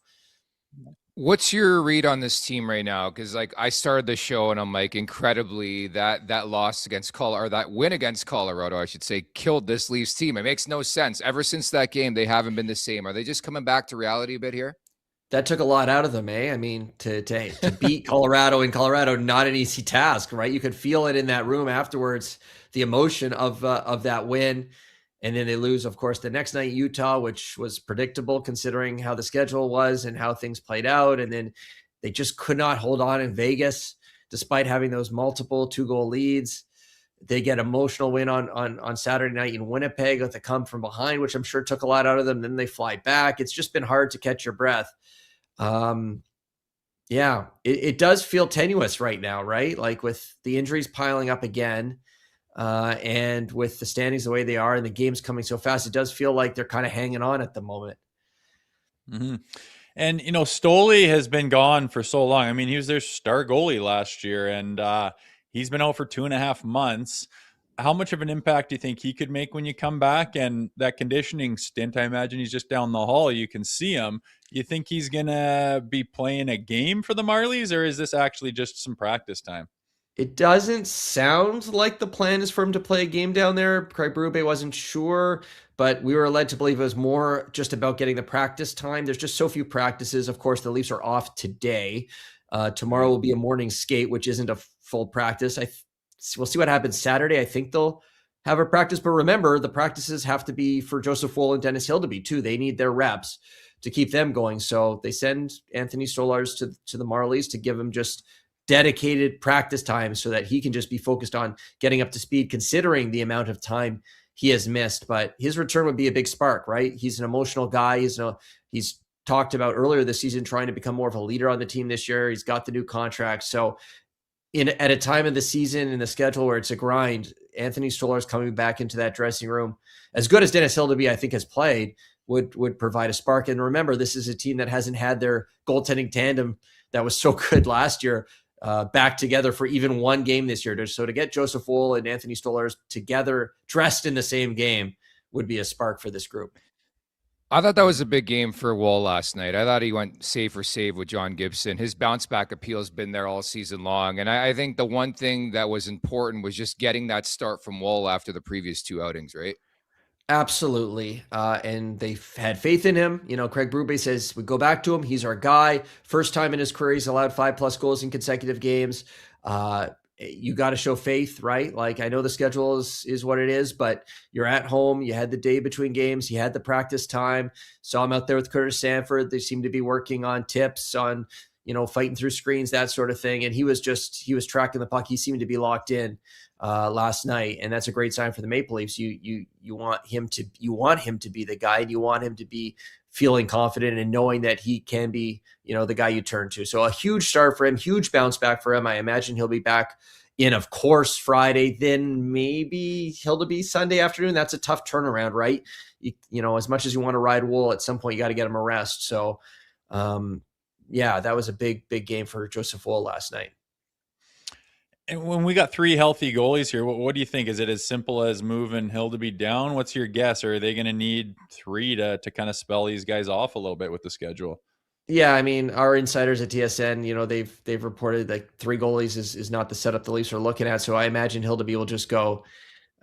Speaker 2: What's your read on this team right now? Because I started the show and I'm like, incredibly, that loss against Colorado, or that win against Colorado, I should say, killed this Leafs team. It makes no sense. Ever since that game, they haven't been the same. Are they just coming back to reality a bit here?
Speaker 4: That took a lot out of them, eh? I mean, to beat Colorado in Colorado, not an easy task, right? You could feel it in that room afterwards, the emotion of that win. And then they lose, of course, the next night, Utah, which was predictable considering how the schedule was and how things played out. And then they just could not hold on in Vegas, despite having those multiple 2-goal leads. They get emotional win on Saturday night in Winnipeg with a come from behind, which I'm sure took a lot out of them. Then they fly back. It's just been hard to catch your breath. Yeah, it does feel tenuous right now, right? Like with the injuries piling up again, and with the standings the way they are and the games coming so fast, it does feel like they're kind of hanging on at the moment.
Speaker 3: Mm-hmm. And, Stoley has been gone for so long. I mean, he was their star goalie last year, and he's been out for 2.5 months. How much of an impact do you think he could make when you come back? And that conditioning stint, I imagine he's just down the hall. You can see him. You think he's going to be playing a game for the Marlies, or is this actually just some practice time?
Speaker 4: It doesn't sound like the plan is for him to play a game down there. Craig Berube wasn't sure, but we were led to believe it was more just about getting the practice time. There's just so few practices. Of course, the Leafs are off today. Tomorrow will be a morning skate, which isn't a full practice. We'll see what happens Saturday. I think they'll have a practice, but remember, the practices have to be for Joseph Woll and Dennis Hildeby too. They need their reps to keep them going. So they send Anthony Stolarz to the Marlies to give him just dedicated practice time so that he can just be focused on getting up to speed, considering the amount of time he has missed. But his return would be a big spark, right? He's an emotional guy. He's talked about earlier this season trying to become more of a leader on the team this year. He's got the new contract. So at a time of the season in the schedule where it's a grind, Anthony Stolarz coming back into that dressing room, as good as Dennis Hildeby, I think, has played, would provide a spark. And remember, this is a team that hasn't had their goaltending tandem that was so good last year back together for even one game this year. So to get Joseph Woll and Anthony Stolarz together, dressed in the same game, would be a spark for this group.
Speaker 2: I thought that was a big game for Woll last night. I thought he went save for save with John Gibson. His bounce back appeal has been there all season long. And I think the one thing that was important was just getting that start from Woll after the previous two outings, right?
Speaker 4: Absolutely. And they've had faith in him. Craig Berube says, we go back to him. He's our guy. First time in his career, he's allowed 5+ goals in consecutive games. You got to show faith, right? Like, I know the schedule is what it is, but you're at home. You had the day between games. You had the practice time. Saw him out there with Curtis Sanford. They seem to be working on tips, on, fighting through screens, that sort of thing. And he was tracking the puck. He seemed to be locked in last night. And that's a great sign for the Maple Leafs. You want him to be the guy, and you want him to be feeling confident and knowing that he can be, the guy you turn to. So a huge start for him, huge bounce back for him. I imagine he'll be back in, of course, Friday, then maybe he'll be Sunday afternoon. That's a tough turnaround, right? As much as you want to ride Wool, at some point you got to get him a rest. So, yeah, that was a big, big game for Joseph Woll last night.
Speaker 3: And when we got three healthy goalies here, what do you think? Is it as simple as moving Hildeby down? What's your guess? Or are they going to need three to kind of spell these guys off a little bit with the schedule?
Speaker 4: Yeah, I mean, our insiders at TSN, they've reported like three goalies is not the setup the Leafs are looking at. So I imagine Hildeby will just go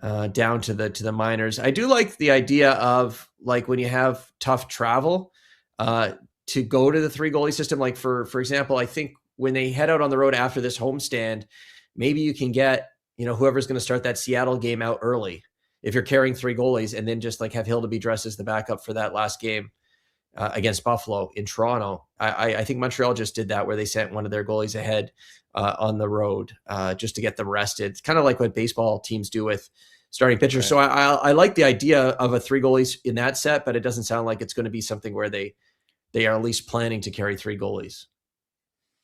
Speaker 4: down to the minors. I do like the idea of, like, when you have tough travel, to go to the three goalie system. Like for example, I think when they head out on the road after this homestand, maybe you can get, whoever's going to start that Seattle game out early, if you're carrying three goalies, and then just like have Hildeby dressed as the backup for that last game against Buffalo in Toronto. I think Montreal just did that, where they sent one of their goalies ahead on the road just to get them rested. It's kind of like what baseball teams do with starting pitchers. Right. So I like the idea of a three goalies in that set, but it doesn't sound like it's going to be something where they are at least planning to carry three goalies.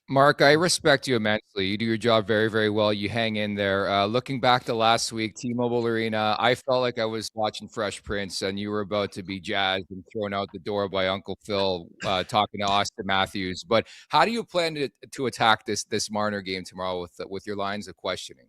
Speaker 2: Mark, I respect you immensely. You do your job very, very well. You hang in there. Looking back to last week, T-Mobile Arena, I felt like I was watching Fresh Prince, and you were about to be jazzed and thrown out the door by Uncle Phil talking to Austin Matthews. But how do you plan to attack this Marner game tomorrow with your lines of questioning?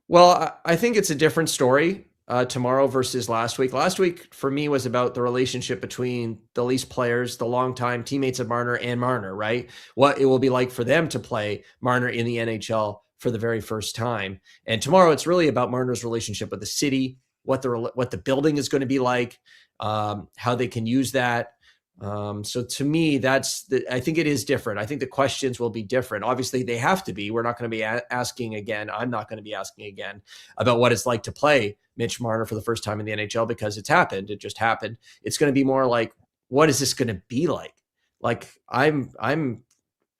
Speaker 4: Well, I think it's a different story tomorrow versus last week. Last week, for me, was about the relationship between the Leafs players, the longtime teammates of Marner and Marner, right? What it will be like for them to play Marner in the NHL for the very first time. And tomorrow, it's really about Marner's relationship with the city, what the building is going to be like, how they can use that. So to me, I think it is different. I think the questions will be different. Obviously, they have to be. We're not going to be asking again. I'm not going to be asking again about what it's like to play Mitch Marner for the first time in the NHL, because it's happened. It just happened. It's going to be more like, what is this going to be like? Like, I mean,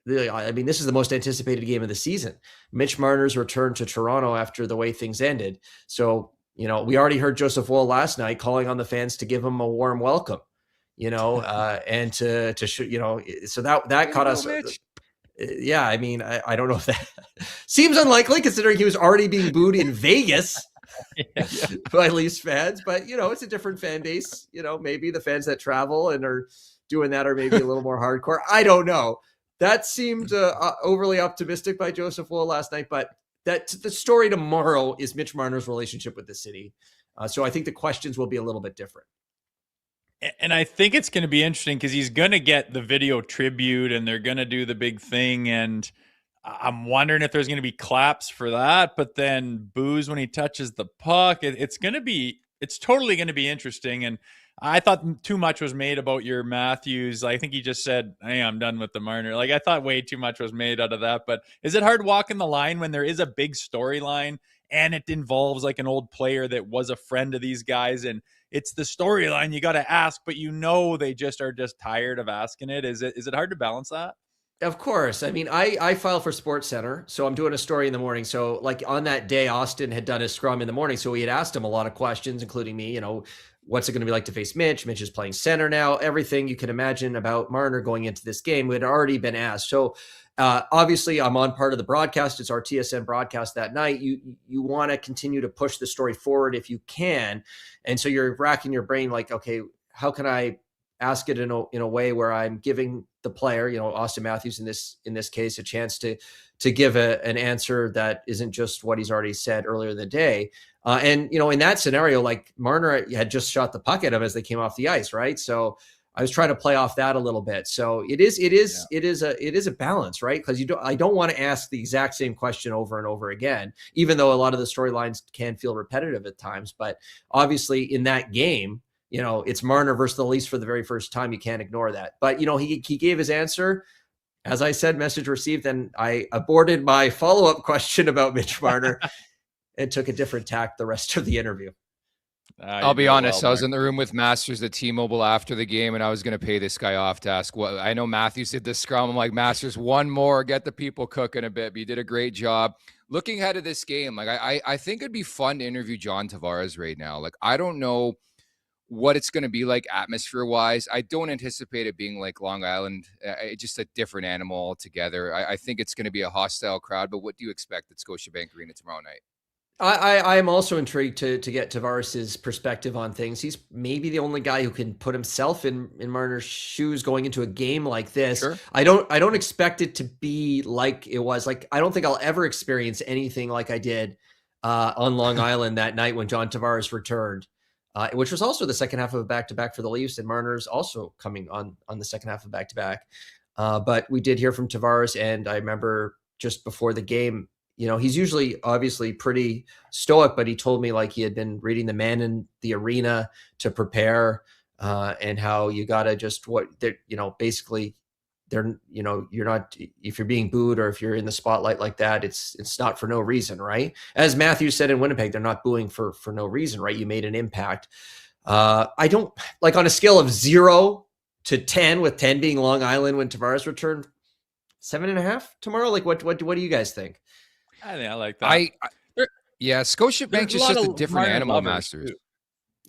Speaker 4: this is the most anticipated game of the season. Mitch Marner's return to Toronto after the way things ended. So, we already heard Joseph Woll last night calling on the fans to give him a warm welcome. And to so that caught us. Yeah, I mean, I don't know if that seems unlikely considering he was already being booed in Vegas by Leafs fans, but it's a different fan base. Maybe the fans that travel and are doing that are maybe a little more hardcore. I don't know. That seemed overly optimistic by Joseph Woll last night, but the story tomorrow is Mitch Marner's relationship with the city. So I think the questions will be a little bit different.
Speaker 3: And I think it's going to be interesting because he's going to get the video tribute and they're going to do the big thing. And I'm wondering if there's going to be claps for that, but then boos when he touches the puck. It's totally going to be interesting. And I thought too much was made about your Matthews. I think he just said, hey, I'm done with the Marner. Like, I thought way too much was made out of that. But is it hard walking the line when there is a big storyline and it involves like an old player that was a friend of these guys? And it's the storyline you got to ask, but they just are just tired of asking it. Is it hard to balance that?
Speaker 4: Of course. I mean, I file for Sports Center, so I'm doing a story in the morning. So like on that day, Austin had done his scrum in the morning. So we had asked him a lot of questions, including me, what's it going to be like to face Mitch? Mitch is playing center now. Everything you can imagine about Marner going into this game had already been asked. So obviously I'm on part of the broadcast. It's our TSN broadcast that night. You want to continue to push the story forward if you can. And so you're racking your brain like, okay, how can I ask it in a way where I'm giving the player, Austin Matthews in this case, a chance to give an answer that isn't just what he's already said earlier in the day. And in that scenario, like Marner had just shot the puck at him as they came off the ice, right? So I was trying to play off that a little bit. So it is a balance, right? Because I don't want to ask the exact same question over and over again, even though a lot of the storylines can feel repetitive at times. But obviously in that game, it's Marner versus the Leafs for the very first time. You can't ignore that. But, he gave his answer. As I said, message received, and I aborted my follow-up question about Mitch Marner and took a different tack the rest of the interview.
Speaker 2: I'll be honest. I was in the room with Masters at T-Mobile after the game, and I was going to pay this guy off to ask what. I know Matthews did this scrum. I'm like, Masters, one more, get the people cooking a bit. But you did a great job. Looking ahead of this game, like I think it'd be fun to interview John Tavares right now. Like, I don't know what it's going to be like atmosphere-wise. I don't anticipate it being like Long Island, just a different animal altogether. I think it's going to be a hostile crowd, but what do you expect at Scotiabank Arena tomorrow night?
Speaker 4: I am also intrigued to get Tavares' perspective on things. He's maybe the only guy who can put himself in Marner's shoes going into a game like this.
Speaker 2: Sure.
Speaker 4: I don't expect it to be like it was. Like, I don't think I'll ever experience anything like I did on Long Island that night when John Tavares returned, which was also the second half of a back-to-back for the Leafs, and Marner's also coming on the second half of back-to-back. But we did hear from Tavares, and I remember just before the game, he's usually obviously pretty stoic, but he told me like he had been reading The Man in the Arena to prepare, and how you got to just basically they're, you're not, if you're being booed or if you're in the spotlight like that, it's not for no reason, right? As Matthew said in Winnipeg, they're not booing for no reason, right? You made an impact. I don't like on a scale of 0 to 10, with 10 being Long Island when Tavares returned, 7.5 tomorrow. Like what do you guys think?
Speaker 3: I think I like that.
Speaker 2: Scotiabank is just a different animal, Masters.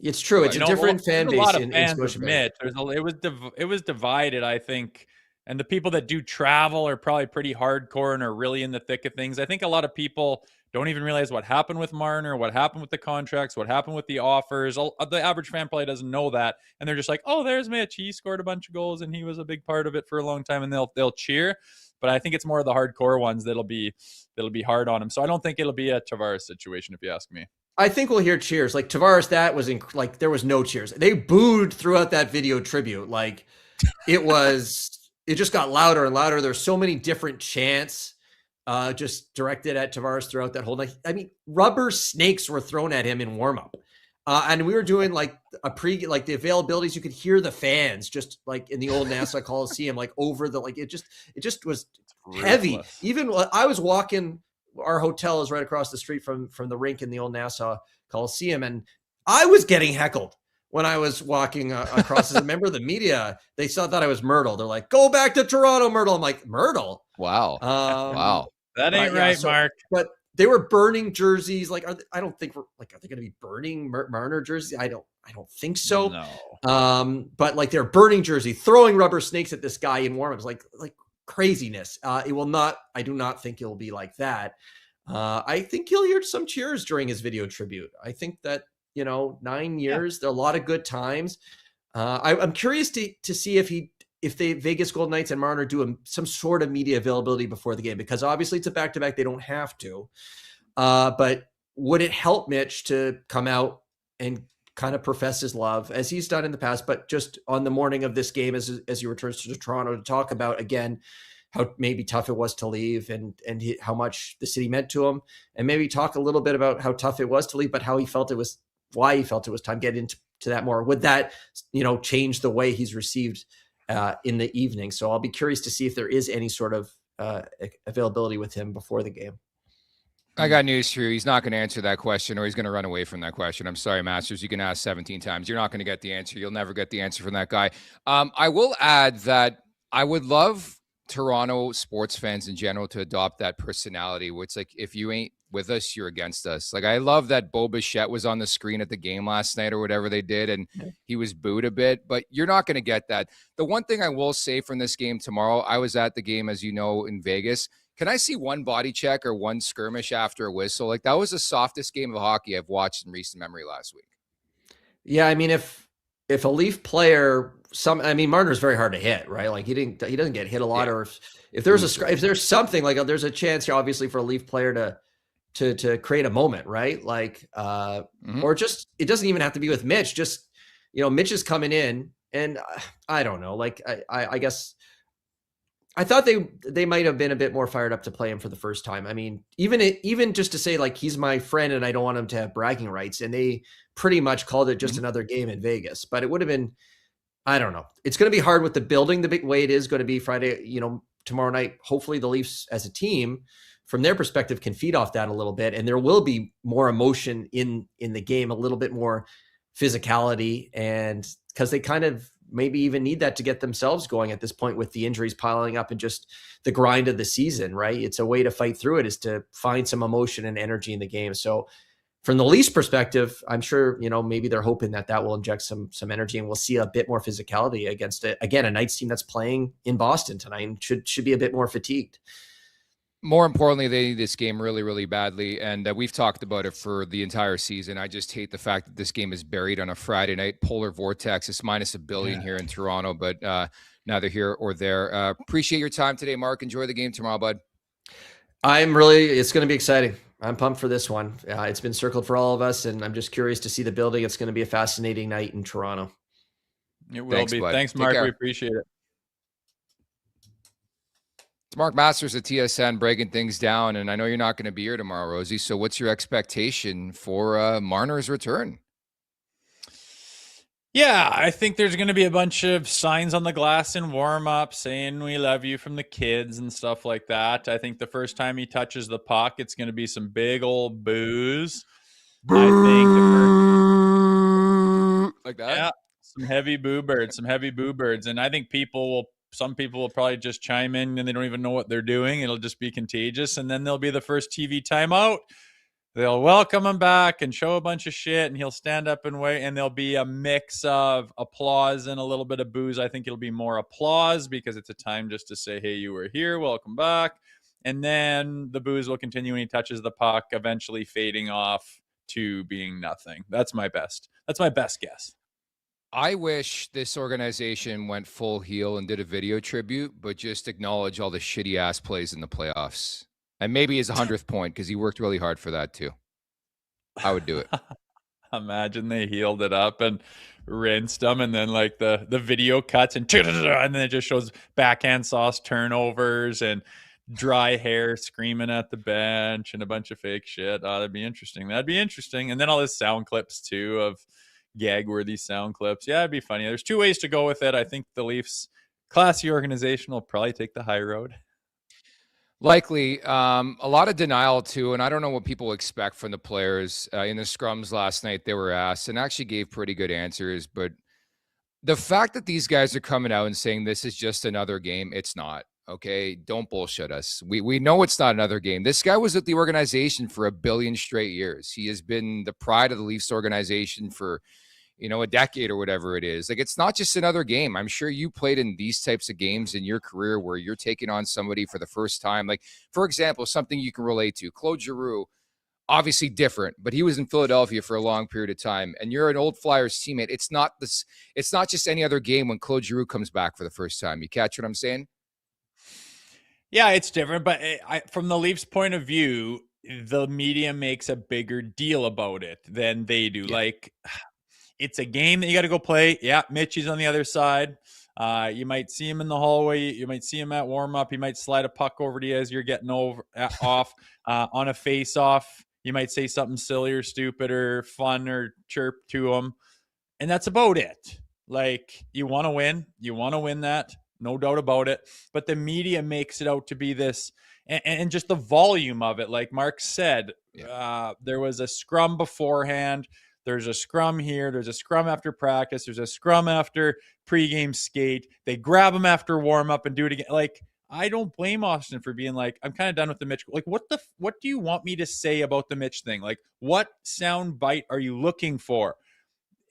Speaker 4: It's true. It's a different fan base. A lot of fans of
Speaker 3: Mitch. It was divided, I think. And the people that do travel are probably pretty hardcore and are really in the thick of things. I think a lot of people don't even realize what happened with Marner, what happened with the contracts, what happened with the offers. The average fan probably doesn't know that. And they're just like, oh, there's Mitch. He scored a bunch of goals and he was a big part of it for a long time. And they'll cheer. But I think it's more of the hardcore ones that'll be hard on him. So I don't think it'll be a Tavares situation, if you ask me.
Speaker 4: I think we'll hear cheers. Like Tavares, that was like there was no cheers. They booed throughout that video tribute. Like it just got louder and louder. There's so many different chants just directed at Tavares throughout that whole night. I mean, rubber snakes were thrown at him in warmup. And we were doing like the availabilities. You could hear the fans just like in the old Nassau Coliseum, like over the, like, it just was heavy.
Speaker 3: Ruthless.
Speaker 4: Even I was walking, our hotel is right across the street from the rink in the old Nassau Coliseum. And I was getting heckled when I was walking across. As a member of the media, they thought I was Myrtle. They're like, go back to Toronto, Myrtle. I'm like, Myrtle?
Speaker 2: Wow.
Speaker 4: Wow.
Speaker 3: That ain't right, Mark.
Speaker 4: But they were burning jerseys. Like, I don't think are they going to be burning Marner jerseys? I don't think so.
Speaker 3: No.
Speaker 4: But like they're burning jersey, throwing rubber snakes at this guy in warmups. Like craziness. It will not. I do not think it will be like that. I think you'll hear some cheers during his video tribute. I think that 9 years, there are a lot of good times. I'm curious to see if the Vegas Golden Knights and Marner do some sort of media availability before the game, because obviously it's a back-to-back. They don't have to. But would it help Mitch to come out and kind of profess his love as he's done in the past, but just on the morning of this game, as he returns to Toronto, to talk about again how maybe tough it was to leave and how much the city meant to him, and maybe talk a little bit about how tough it was to leave, but how he felt it was, why he felt it was time. Get into that more. Would that, change the way he's received in the evening? So I'll be curious to see if there is any sort of availability with him before the game.
Speaker 2: I got news for you. He's not going to answer that question, or he's going to run away from that question. I'm sorry, Masters. You can ask 17 times. You're not going to get the answer. You'll never get the answer from that guy. I will add that I would love Toronto sports fans in general to adopt that personality where it's like, if you ain't with us, you're against us. Like, I love that Bo Bichette was on the screen at the game last night or whatever they did, and he was booed a bit, but you're not going to get that. The one thing I will say from this game tomorrow, I was at the game, as you know, in Vegas. Can I see one body check or one skirmish after a whistle? Like, that was the softest game of hockey I've watched in recent memory last week.
Speaker 4: Yeah, I mean, if a Leaf player, Marner's very hard to hit, right? Like, he doesn't get hit a lot, or if there's something like there's a chance here, obviously, for a Leaf player to create a moment, right? Like, or just, it doesn't even have to be with Mitch. Just, Mitch is coming in, and I don't know. Like, I guess I thought they might have been a bit more fired up to play him for the first time. I mean, even just to say, like, he's my friend and I don't want him to have bragging rights, and they pretty much called it just another game in Vegas. But it would have been, I don't know. It's going to be hard with the building the big way it is going to be Friday, tomorrow night. Hopefully the Leafs as a team, from their perspective, can feed off that a little bit, and there will be more emotion in the game, a little bit more physicality, and because they kind of maybe even need that to get themselves going at this point with the injuries piling up and just the grind of the season, right? It's a way to fight through it, is to find some emotion and energy in the game. So from the Leafs perspective, I'm sure, maybe they're hoping that will inject some energy, and we'll see a bit more physicality against it. Again, a Knights team that's playing in Boston tonight and should be a bit more fatigued.
Speaker 2: More importantly, they need this game really, really badly, and we've talked about it for the entire season. I just hate the fact that this game is buried on a Friday night. Polar vortex is minus $1 billion here in Toronto, but neither here or there. Appreciate your time today, Mark. Enjoy the game tomorrow, bud.
Speaker 4: It's going to be exciting. I'm pumped for this one. It's been circled for all of us, and I'm just curious to see the building. It's going to be a fascinating night in Toronto.
Speaker 3: It will be. Bud. Thanks, Mark. We appreciate it.
Speaker 2: It's Mark Masters at TSN breaking things down, and I know you're not going to be here tomorrow, Rosie. So what's your expectation for Marner's return?
Speaker 3: Yeah, I think there's going to be a bunch of signs on the glass in warm-up saying we love you from the kids and stuff like that. I think the first time he touches the puck, it's going to be some big old boos. I think
Speaker 2: like that?
Speaker 3: Yeah, some heavy boo birds. And I think some people will probably just chime in and they don't even know what they're doing. It'll just be contagious. And then there'll be the first TV timeout. They'll welcome him back and show a bunch of shit, and he'll stand up and wait, and there'll be a mix of applause and a little bit of booze. I think it'll be more applause because it's a time just to say, hey, you were here, welcome back. And then the booze will continue when he touches the puck, eventually fading off to being nothing. That's my best guess.
Speaker 2: I wish this organization went full heel and did a video tribute, but just acknowledge all the shitty ass plays in the playoffs. And maybe his 100th point, because he worked really hard for that too. I would do it.
Speaker 3: Imagine they healed it up and rinsed them, and then like the video cuts and then it just shows backhand sauce turnovers and dry hair screaming at the bench and a bunch of fake shit. Oh, that'd be interesting. And then all his sound clips too, of gag-worthy sound clips. Yeah, it'd be funny. There's two ways to go with it. I think the Leafs, classy organization, will probably take the high road.
Speaker 2: Likely. A lot of denial too, and I don't know what people expect from the players. In the scrums last night, they were asked and actually gave pretty good answers, but the fact that these guys are coming out and saying this is just another game, it's not. Okay, don't bullshit us. We know it's not another game. This guy was at the organization for 1 billion straight years. He has been the pride of the Leafs organization for, a decade or whatever it is. Like, it's not just another game. I'm sure you played in these types of games in your career where you're taking on somebody for the first time. Like, for example, something you can relate to, Claude Giroux, obviously different, but he was in Philadelphia for a long period of time, and you're an old Flyers teammate. It's not just any other game when Claude Giroux comes back for the first time. You catch what I'm saying?
Speaker 3: Yeah, it's different, but from the Leafs' point of view, the media makes a bigger deal about it than they do.
Speaker 2: Yeah.
Speaker 3: Like, it's a game that you got to go play. Yeah, Mitchie's on the other side. You might see him in the hallway. You might see him at warm up. He might slide a puck over to you as you're getting off on a face-off. You might say something silly or stupid or fun or chirp to him, and that's about it. Like, you want to win. You want to win that. No doubt about it. But the media makes it out to be this, and just the volume of it. Like Mark said, there was a scrum beforehand. There's a scrum here. There's a scrum after practice. There's a scrum after pregame skate. They grab him after warm up and do it again. Like, I don't blame Austin for being like, I'm kind of done with the Mitch. Like, what do you want me to say about the Mitch thing? Like, what sound bite are you looking for?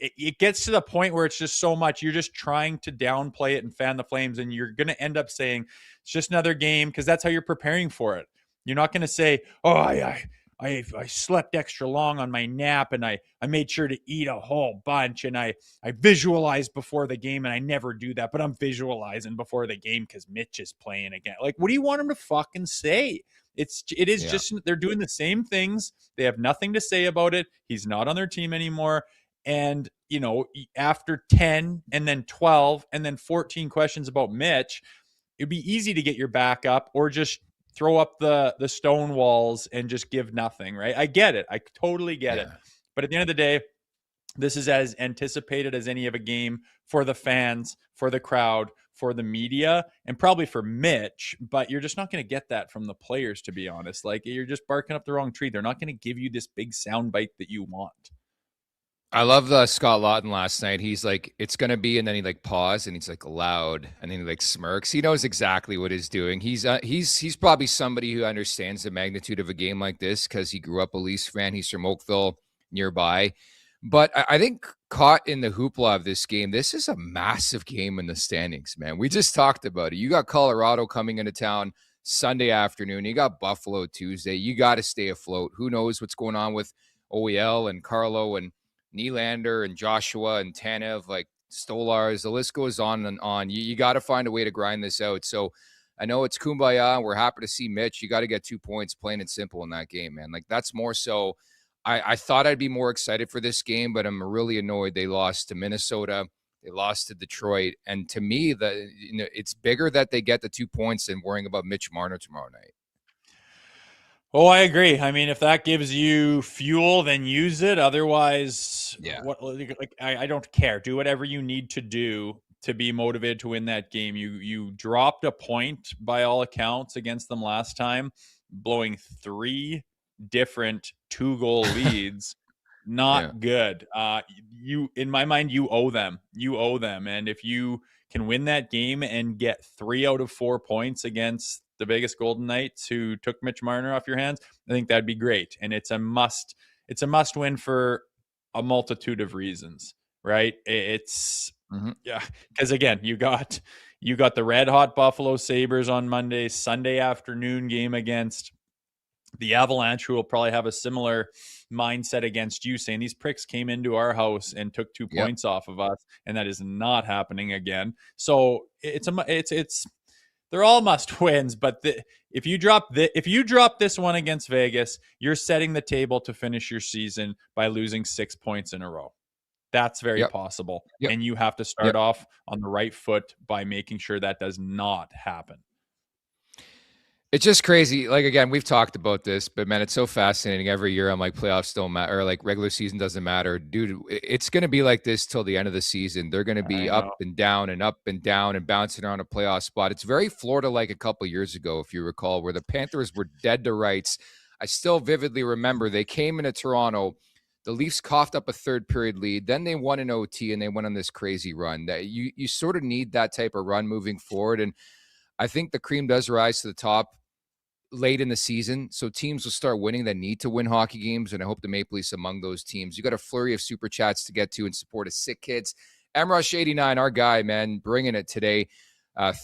Speaker 3: It gets to the point where it's just so much. You're just trying to downplay it and fan the flames, and you're going to end up saying it's just another game because that's how you're preparing for it. You're not going to say, oh, I slept extra long on my nap, and I made sure to eat a whole bunch, and I visualized before the game, and I never do that, but I'm visualizing before the game because Mitch is playing again. Like, what do you want him to fucking say? It is just, they're doing the same things. They have nothing to say about it. He's not on their team anymore. And, after 10 and then 12 and then 14 questions about Mitch, it'd be easy to get your back up or just throw up the stone walls and just give nothing, right? I get it. I totally get it. But at the end of the day, this is as anticipated as any of a game for the fans, for the crowd, for the media, and probably for Mitch. But you're just not going to get that from the players, to be honest. Like, you're just barking up the wrong tree. They're not going to give you this big soundbite that you want.
Speaker 2: I love the Scott Lawton last night. He's like, it's going to be, and then he like pause and he's like loud and then he like smirks. He knows exactly what he's doing. He's probably somebody who understands the magnitude of a game like this because he grew up a Leafs fan. He's from Oakville nearby. But I think caught in the hoopla of this game, this is a massive game in the standings, man. We just talked about it. You got Colorado coming into town Sunday afternoon. You got Buffalo Tuesday. You got to stay afloat. Who knows what's going on with OEL and Carlo and Nylander and Joshua and Tanev, like Stolars, the list goes on and on. You got to find a way to grind this out. So I know it's kumbaya. We're happy to see Mitch. You got to get 2 points, plain and simple, in that game, man. Like, that's more so. I thought I'd be more excited for this game, but I'm really annoyed they lost to Minnesota. They lost to Detroit. And to me, it's bigger that they get the 2 points than worrying about Mitch Marner tomorrow night.
Speaker 3: Oh, I agree. I mean, if that gives you fuel, then use it. Otherwise, I don't care. Do whatever you need to do to be motivated to win that game. You dropped a point by all accounts against them last time, blowing 3 different 2-goal leads. Not good. In my mind, you owe them. And if you can win that game and get 3 out of 4 points against the Vegas Golden Knights, who took Mitch Marner off your hands, I think that'd be great. And it's a must win for a multitude of reasons, right? It's because again, you got the red hot Buffalo Sabres on Monday, Sunday afternoon game against the Avalanche, who will probably have a similar mindset against you, saying these pricks came into our house and took 2 points off of us, and that is not happening again. So they're all must wins, but if you drop this one against Vegas, you're setting the table to finish your season by losing 6 points in a row. That's very possible, and you have to start off on the right foot by making sure that does not happen.
Speaker 2: It's just crazy. Like, again, we've talked about this, but man, it's so fascinating. Every year I'm like, playoffs don't matter, or like regular season doesn't matter. Dude, it's going to be like this till the end of the season. They're going to be up and down and bouncing around a playoff spot. It's very Florida-like a couple years ago, if you recall, where the Panthers were dead to rights. I still vividly remember they came into Toronto. The Leafs coughed up a third period lead. Then they won in OT and they went on this crazy run. That you sort of need that type of run moving forward. And I think the cream does rise to the top. late in the season, so teams will start winning that need to win hockey games, and I hope the Maple Leafs among those teams. You got a flurry of super chats to get to in support of Sick Kids. MRush89, our guy, man, bringing it today.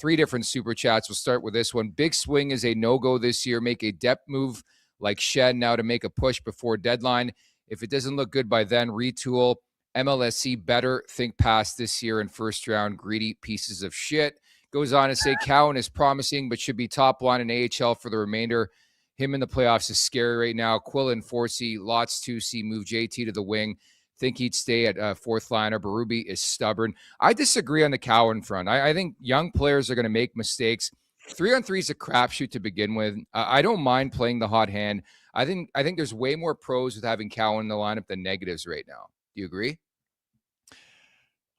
Speaker 2: 3 different super chats. We'll start with this one. Big swing is a no-go this year. Make a depth move like Shed now to make a push before deadline. If it doesn't look good by then, retool. MLSC better think past this year in first round. Greedy pieces of shit. Goes on to say Cowan is promising, but should be top line in AHL for the remainder. Him in the playoffs is scary right now. Quill and Forsey, lots to see. Move JT to the wing. Think he'd stay at fourth liner. Berube is stubborn. I disagree on the Cowan front. I think young players are going to make mistakes. 3-on-3 is a crapshoot to begin with. I don't mind playing the hot hand. I think there's way more pros with having Cowan in the lineup than negatives right now. Do you agree?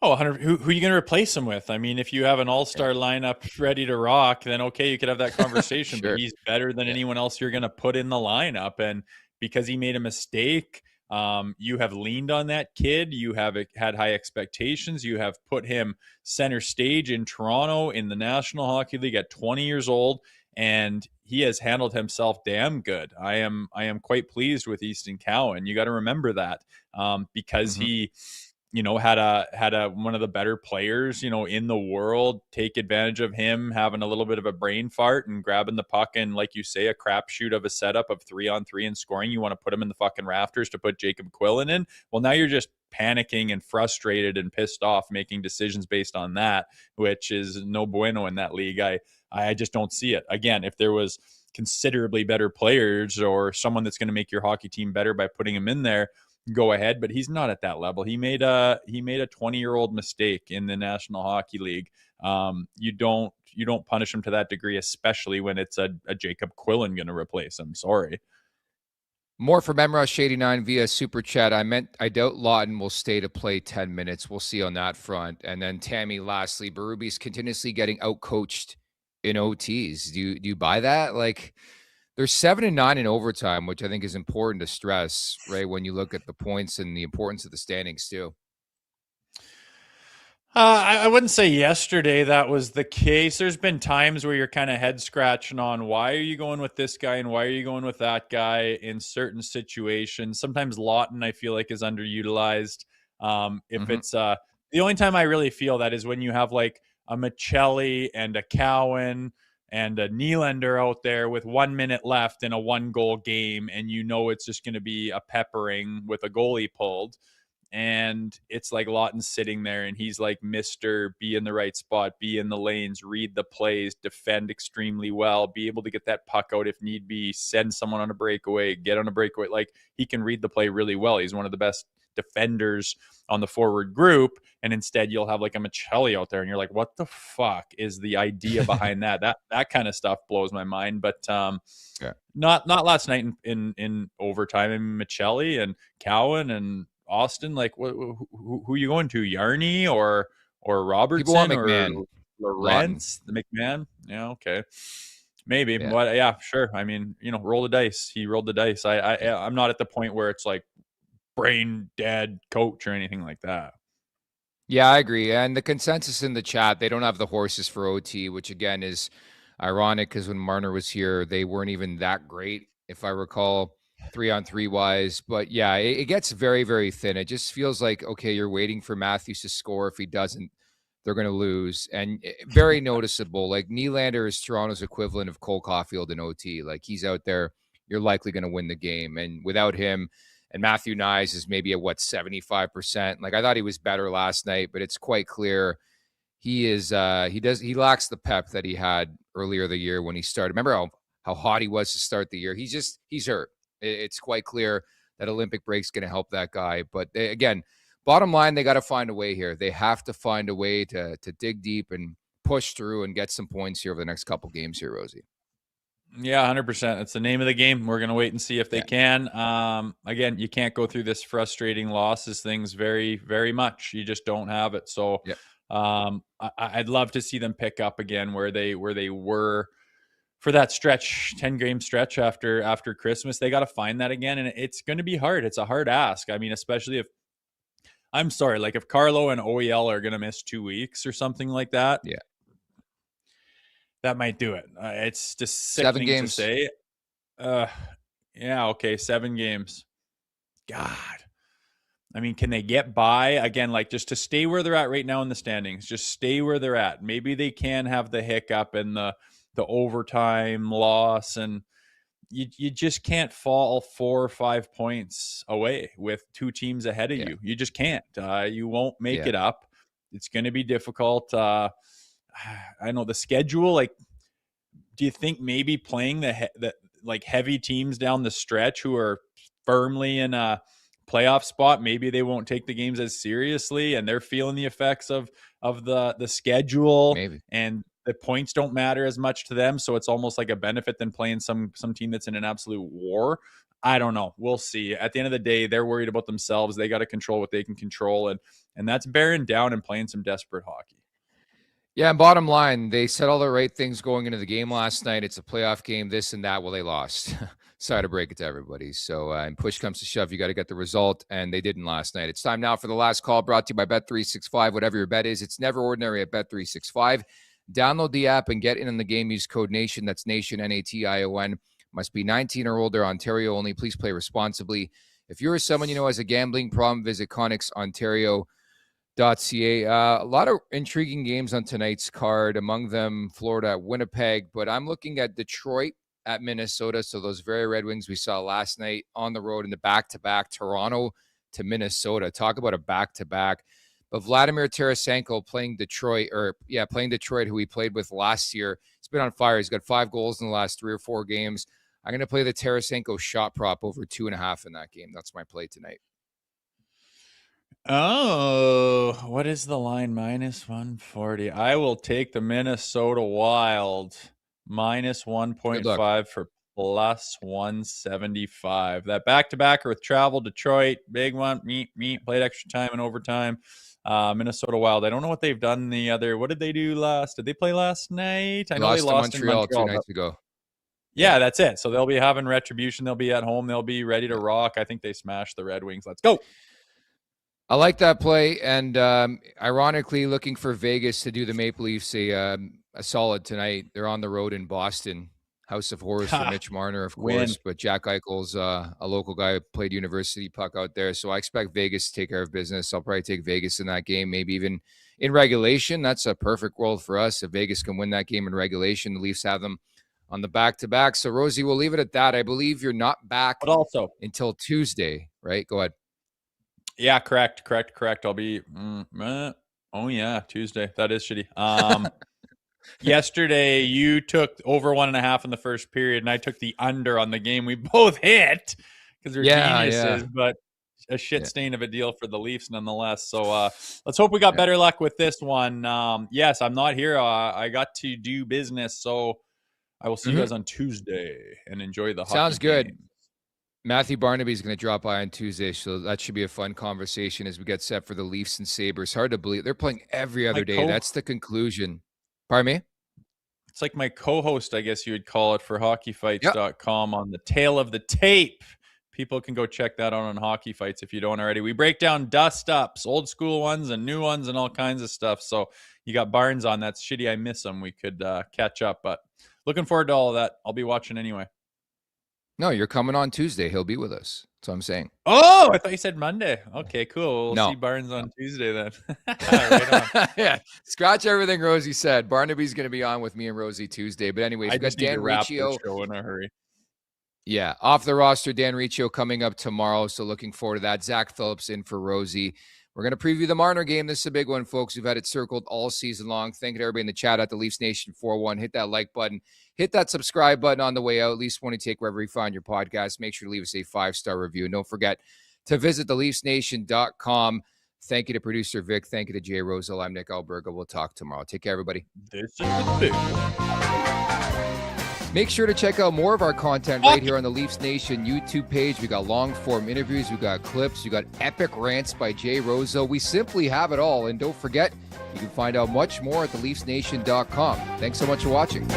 Speaker 3: Oh, 100. Who are you going to replace him with? I mean, if you have an all-star lineup ready to rock, then okay, you could have that conversation.
Speaker 2: Sure.
Speaker 3: But he's better than anyone else you're going to put in the lineup. And because he made a mistake, you have leaned on that kid. You have had high expectations. You have put him center stage in Toronto in the National Hockey League at 20 years old, and he has handled himself damn good. I am quite pleased with Easton Cowan. You got to remember that because he, had a one of the better players, in the world take advantage of him having a little bit of a brain fart and grabbing the puck and, like you say, a crapshoot of a setup of 3-on-3 and scoring. You want to put him in the fucking rafters to put Jacob Quillen in. Well, now you're just panicking and frustrated and pissed off making decisions based on that, which is no bueno in that league. I just don't see it. Again, if there was considerably better players or someone that's going to make your hockey team better by putting him in there, go ahead, but he's not at that level. He made a 20-year-old mistake in the National Hockey League. You don't punish him to that degree, especially when it's a Jacob Quillen going to replace him. Sorry.
Speaker 2: More from MRush89 via Super Chat. I doubt Lawton will stay to play 10 minutes. We'll see on that front. And then Tammy, lastly, Berube's continuously getting outcoached in OTs. Do you buy that? Like, they're 7-9 in overtime, which I think is important to stress, right? When you look at the points and the importance of the standings too.
Speaker 3: I wouldn't say yesterday that was the case. There's been times where you're kind of head scratching on why are you going with this guy and why are you going with that guy in certain situations. Sometimes Lawton, I feel like, is underutilized. If it's the only time I really feel that is when you have like a Michelli and a Cowan and a Nylander out there with 1 minute left in a 1-goal game, and it's just going to be a peppering with a goalie pulled. And it's like Lawton's sitting there and he's like, Mr. Be in the right spot, be in the lanes, read the plays, defend extremely well, be able to get that puck out if need be, send someone on a breakaway, get on a breakaway. Like, he can read the play really well. He's one of the best defenders on the forward group. And instead you'll have like a Michelli out there and you're like, what the fuck is the idea behind that? That kind of stuff blows my mind. But not last night in overtime. I mean, Michelli and Cowan and Austin, like who are you going to? Yarny or Robertson or Lawrence? The McMahon? Yeah, okay. Maybe.
Speaker 2: Yeah.
Speaker 3: But yeah, sure. I mean, roll the dice. He rolled the dice. I'm not at the point where it's like brain dead coach or anything like that.
Speaker 2: Yeah, I agree. And the consensus in the chat, they don't have the horses for OT, which again is ironic because when Marner was here, they weren't even that great, if I recall, 3-on-3 wise. But yeah, it gets very, very thin. It just feels like, okay, you're waiting for Matthews to score. If he doesn't, they're going to lose. And very noticeable. Like, Nylander is Toronto's equivalent of Cole Caulfield in OT. Like, he's out there, you're likely going to win the game. And without him, and Matthew Nyes is maybe at 75%. Like, I thought he was better last night, but it's quite clear he lacks the pep that he had earlier the year when he started. Remember how hot he was to start the year? He's hurt. It's quite clear that Olympic break's going to help that guy. But again, bottom line, they got to find a way here. They have to find a way to dig deep and push through and get some points here over the next couple games here, Rosie.
Speaker 3: Yeah, 100%. It's the name of the game. We're going to wait and see if they can. Again, you can't go through this frustrating losses things very, very much. You just don't have it. So I'd love to see them pick up again where they were for that stretch, 10-game stretch after Christmas. They got to find that again, and it's going to be hard. It's a hard ask. I mean, especially if if Carlo and OEL are going to miss 2 weeks or something like that.
Speaker 2: Yeah.
Speaker 3: That might do it. It's just
Speaker 2: 7
Speaker 3: sickening
Speaker 2: games.
Speaker 3: to say. Yeah, okay, 7 games. God. I mean, can they get by again? Like, just to stay where they're at right now in the standings, just stay where they're at. Maybe they can have the hiccup and the overtime loss, and you just can't fall 4 or 5 points away with 2 teams ahead of you. You just can't. You won't make it up. It's going to be difficult. I know the schedule. Like, do you think maybe playing the like heavy teams down the stretch who are firmly in a playoff spot, maybe they won't take the games as seriously, and they're feeling the effects of the schedule,
Speaker 2: Maybe.
Speaker 3: and the points don't matter as much to them, so it's almost like a benefit than playing some team that's in an absolute war. I don't know. We'll see. At the end of the day, they're worried about themselves. They got to control what they can control, and that's bearing down and playing some desperate hockey.
Speaker 2: Yeah, and bottom line, they said all the right things going into the game last night. It's a playoff game, this and that. Well, they lost. Sorry to break it to everybody. So, and push comes to shove, you got to get the result, and they didn't last night. It's time now for the last call, brought to you by Bet365. Whatever your bet is, it's never ordinary at Bet365. Download the app and get in on the game. Use code NATION. That's NATION, N-A-T-I-O-N. Must be 19 or older, Ontario only. Please play responsibly. If you're someone you know has a gambling problem, visit ConnexOntario.ca. A lot of intriguing games on tonight's card, among them Florida at Winnipeg, but I'm looking at Detroit at Minnesota. So those very Red Wings we saw last night on the road in the back-to-back, Toronto to Minnesota. Talk about a back-to-back. But Vladimir Tarasenko playing Detroit, who he played with last year. He's been on fire. He's got 5 goals in the last 3 or 4 games. I'm going to play the Tarasenko shot prop over 2.5 in that game. That's my play tonight.
Speaker 3: Oh, what is the line? Minus 140. I will take the Minnesota Wild minus 1.5 for plus 175. That back-to-backer with travel, Detroit, big one, played extra time and overtime. Minnesota Wild. I don't know what they've done the other. What did they do last? Did they play last night? I know they lost in Montreal
Speaker 2: 2 nights ago.
Speaker 3: Yeah, that's it. So they'll be having retribution. They'll be at home. They'll be ready to rock. I think they smashed the Red Wings. Let's go.
Speaker 2: I like that play, and ironically, looking for Vegas to do the Maple Leafs a solid tonight. They're on the road in Boston. House of Horrors for Mitch Marner, of course, but Jack Eichel's a local guy who played university puck out there, so I expect Vegas to take care of business. I'll probably take Vegas in that game, maybe even in regulation. That's a perfect world for us. If Vegas can win that game in regulation, the Leafs have them on the back-to-back. So, Rosie, we'll leave it at that. I believe you're not back until Tuesday, right? Go ahead.
Speaker 3: Yeah, correct. I'll be, Tuesday. That is shitty. Yesterday, you took over 1.5 in the first period, and I took the under on the game. We both hit because we're geniuses, but a shit stain of a deal for the Leafs nonetheless. So let's hope we got better luck with this one. Yes, I'm not here. I got to do business, so I will see you guys on Tuesday and enjoy the hockey.
Speaker 2: Sounds good.
Speaker 3: Games.
Speaker 2: Matthew Barnaby is going to drop by on Tuesday, so that should be a fun conversation as we get set for the Leafs and Sabres. Hard to believe. They're playing every other day. That's the conclusion. Pardon me?
Speaker 3: It's like my co-host, I guess you would call it, for hockeyfights.com on the tail of the tape. People can go check that out on Hockey Fights if you don't already. We break down dust-ups, old school ones and new ones and all kinds of stuff. So you got Barnes on. That's shitty. I miss him. We could catch up, but looking forward to all of that. I'll be watching anyway.
Speaker 2: No, you're coming on Tuesday. He'll be with us. That's what I'm saying.
Speaker 3: Oh, I thought you said Monday. Okay, cool. We'll see Barnes on Tuesday then. Right on.
Speaker 2: Yeah, scratch everything Rosie said. Barnaby's going to be on with me and Rosie Tuesday. But anyways,
Speaker 3: I
Speaker 2: we've got
Speaker 3: just need
Speaker 2: Dan
Speaker 3: to wrap
Speaker 2: Riccio.
Speaker 3: the show in a hurry.
Speaker 2: Yeah, off the roster, Dan Riccio coming up tomorrow. So looking forward to that. Zach Phillips in for Rosie. We're going to preview the Marner game. This is a big one, folks. We've had it circled all season long. Thank you to everybody in the chat at the Leafs Nation 401. Hit that like button. Hit that subscribe button on the way out. At least want to take wherever you find your podcast. Make sure to leave us a 5-star review. And don't forget to visit theleafsnation.com. Thank you to producer Vic. Thank you to Jay Rosehill. I'm Nick Alberga. We'll talk tomorrow. Take care, everybody.
Speaker 3: This is the big one.
Speaker 2: Make sure to check out more of our content right here on the Leafs Nation YouTube page. We got long-form interviews. We got clips. We got epic rants by Jay Rosehill. We simply have it all. And don't forget, you can find out much more at theleafsnation.com. Thanks so much for watching.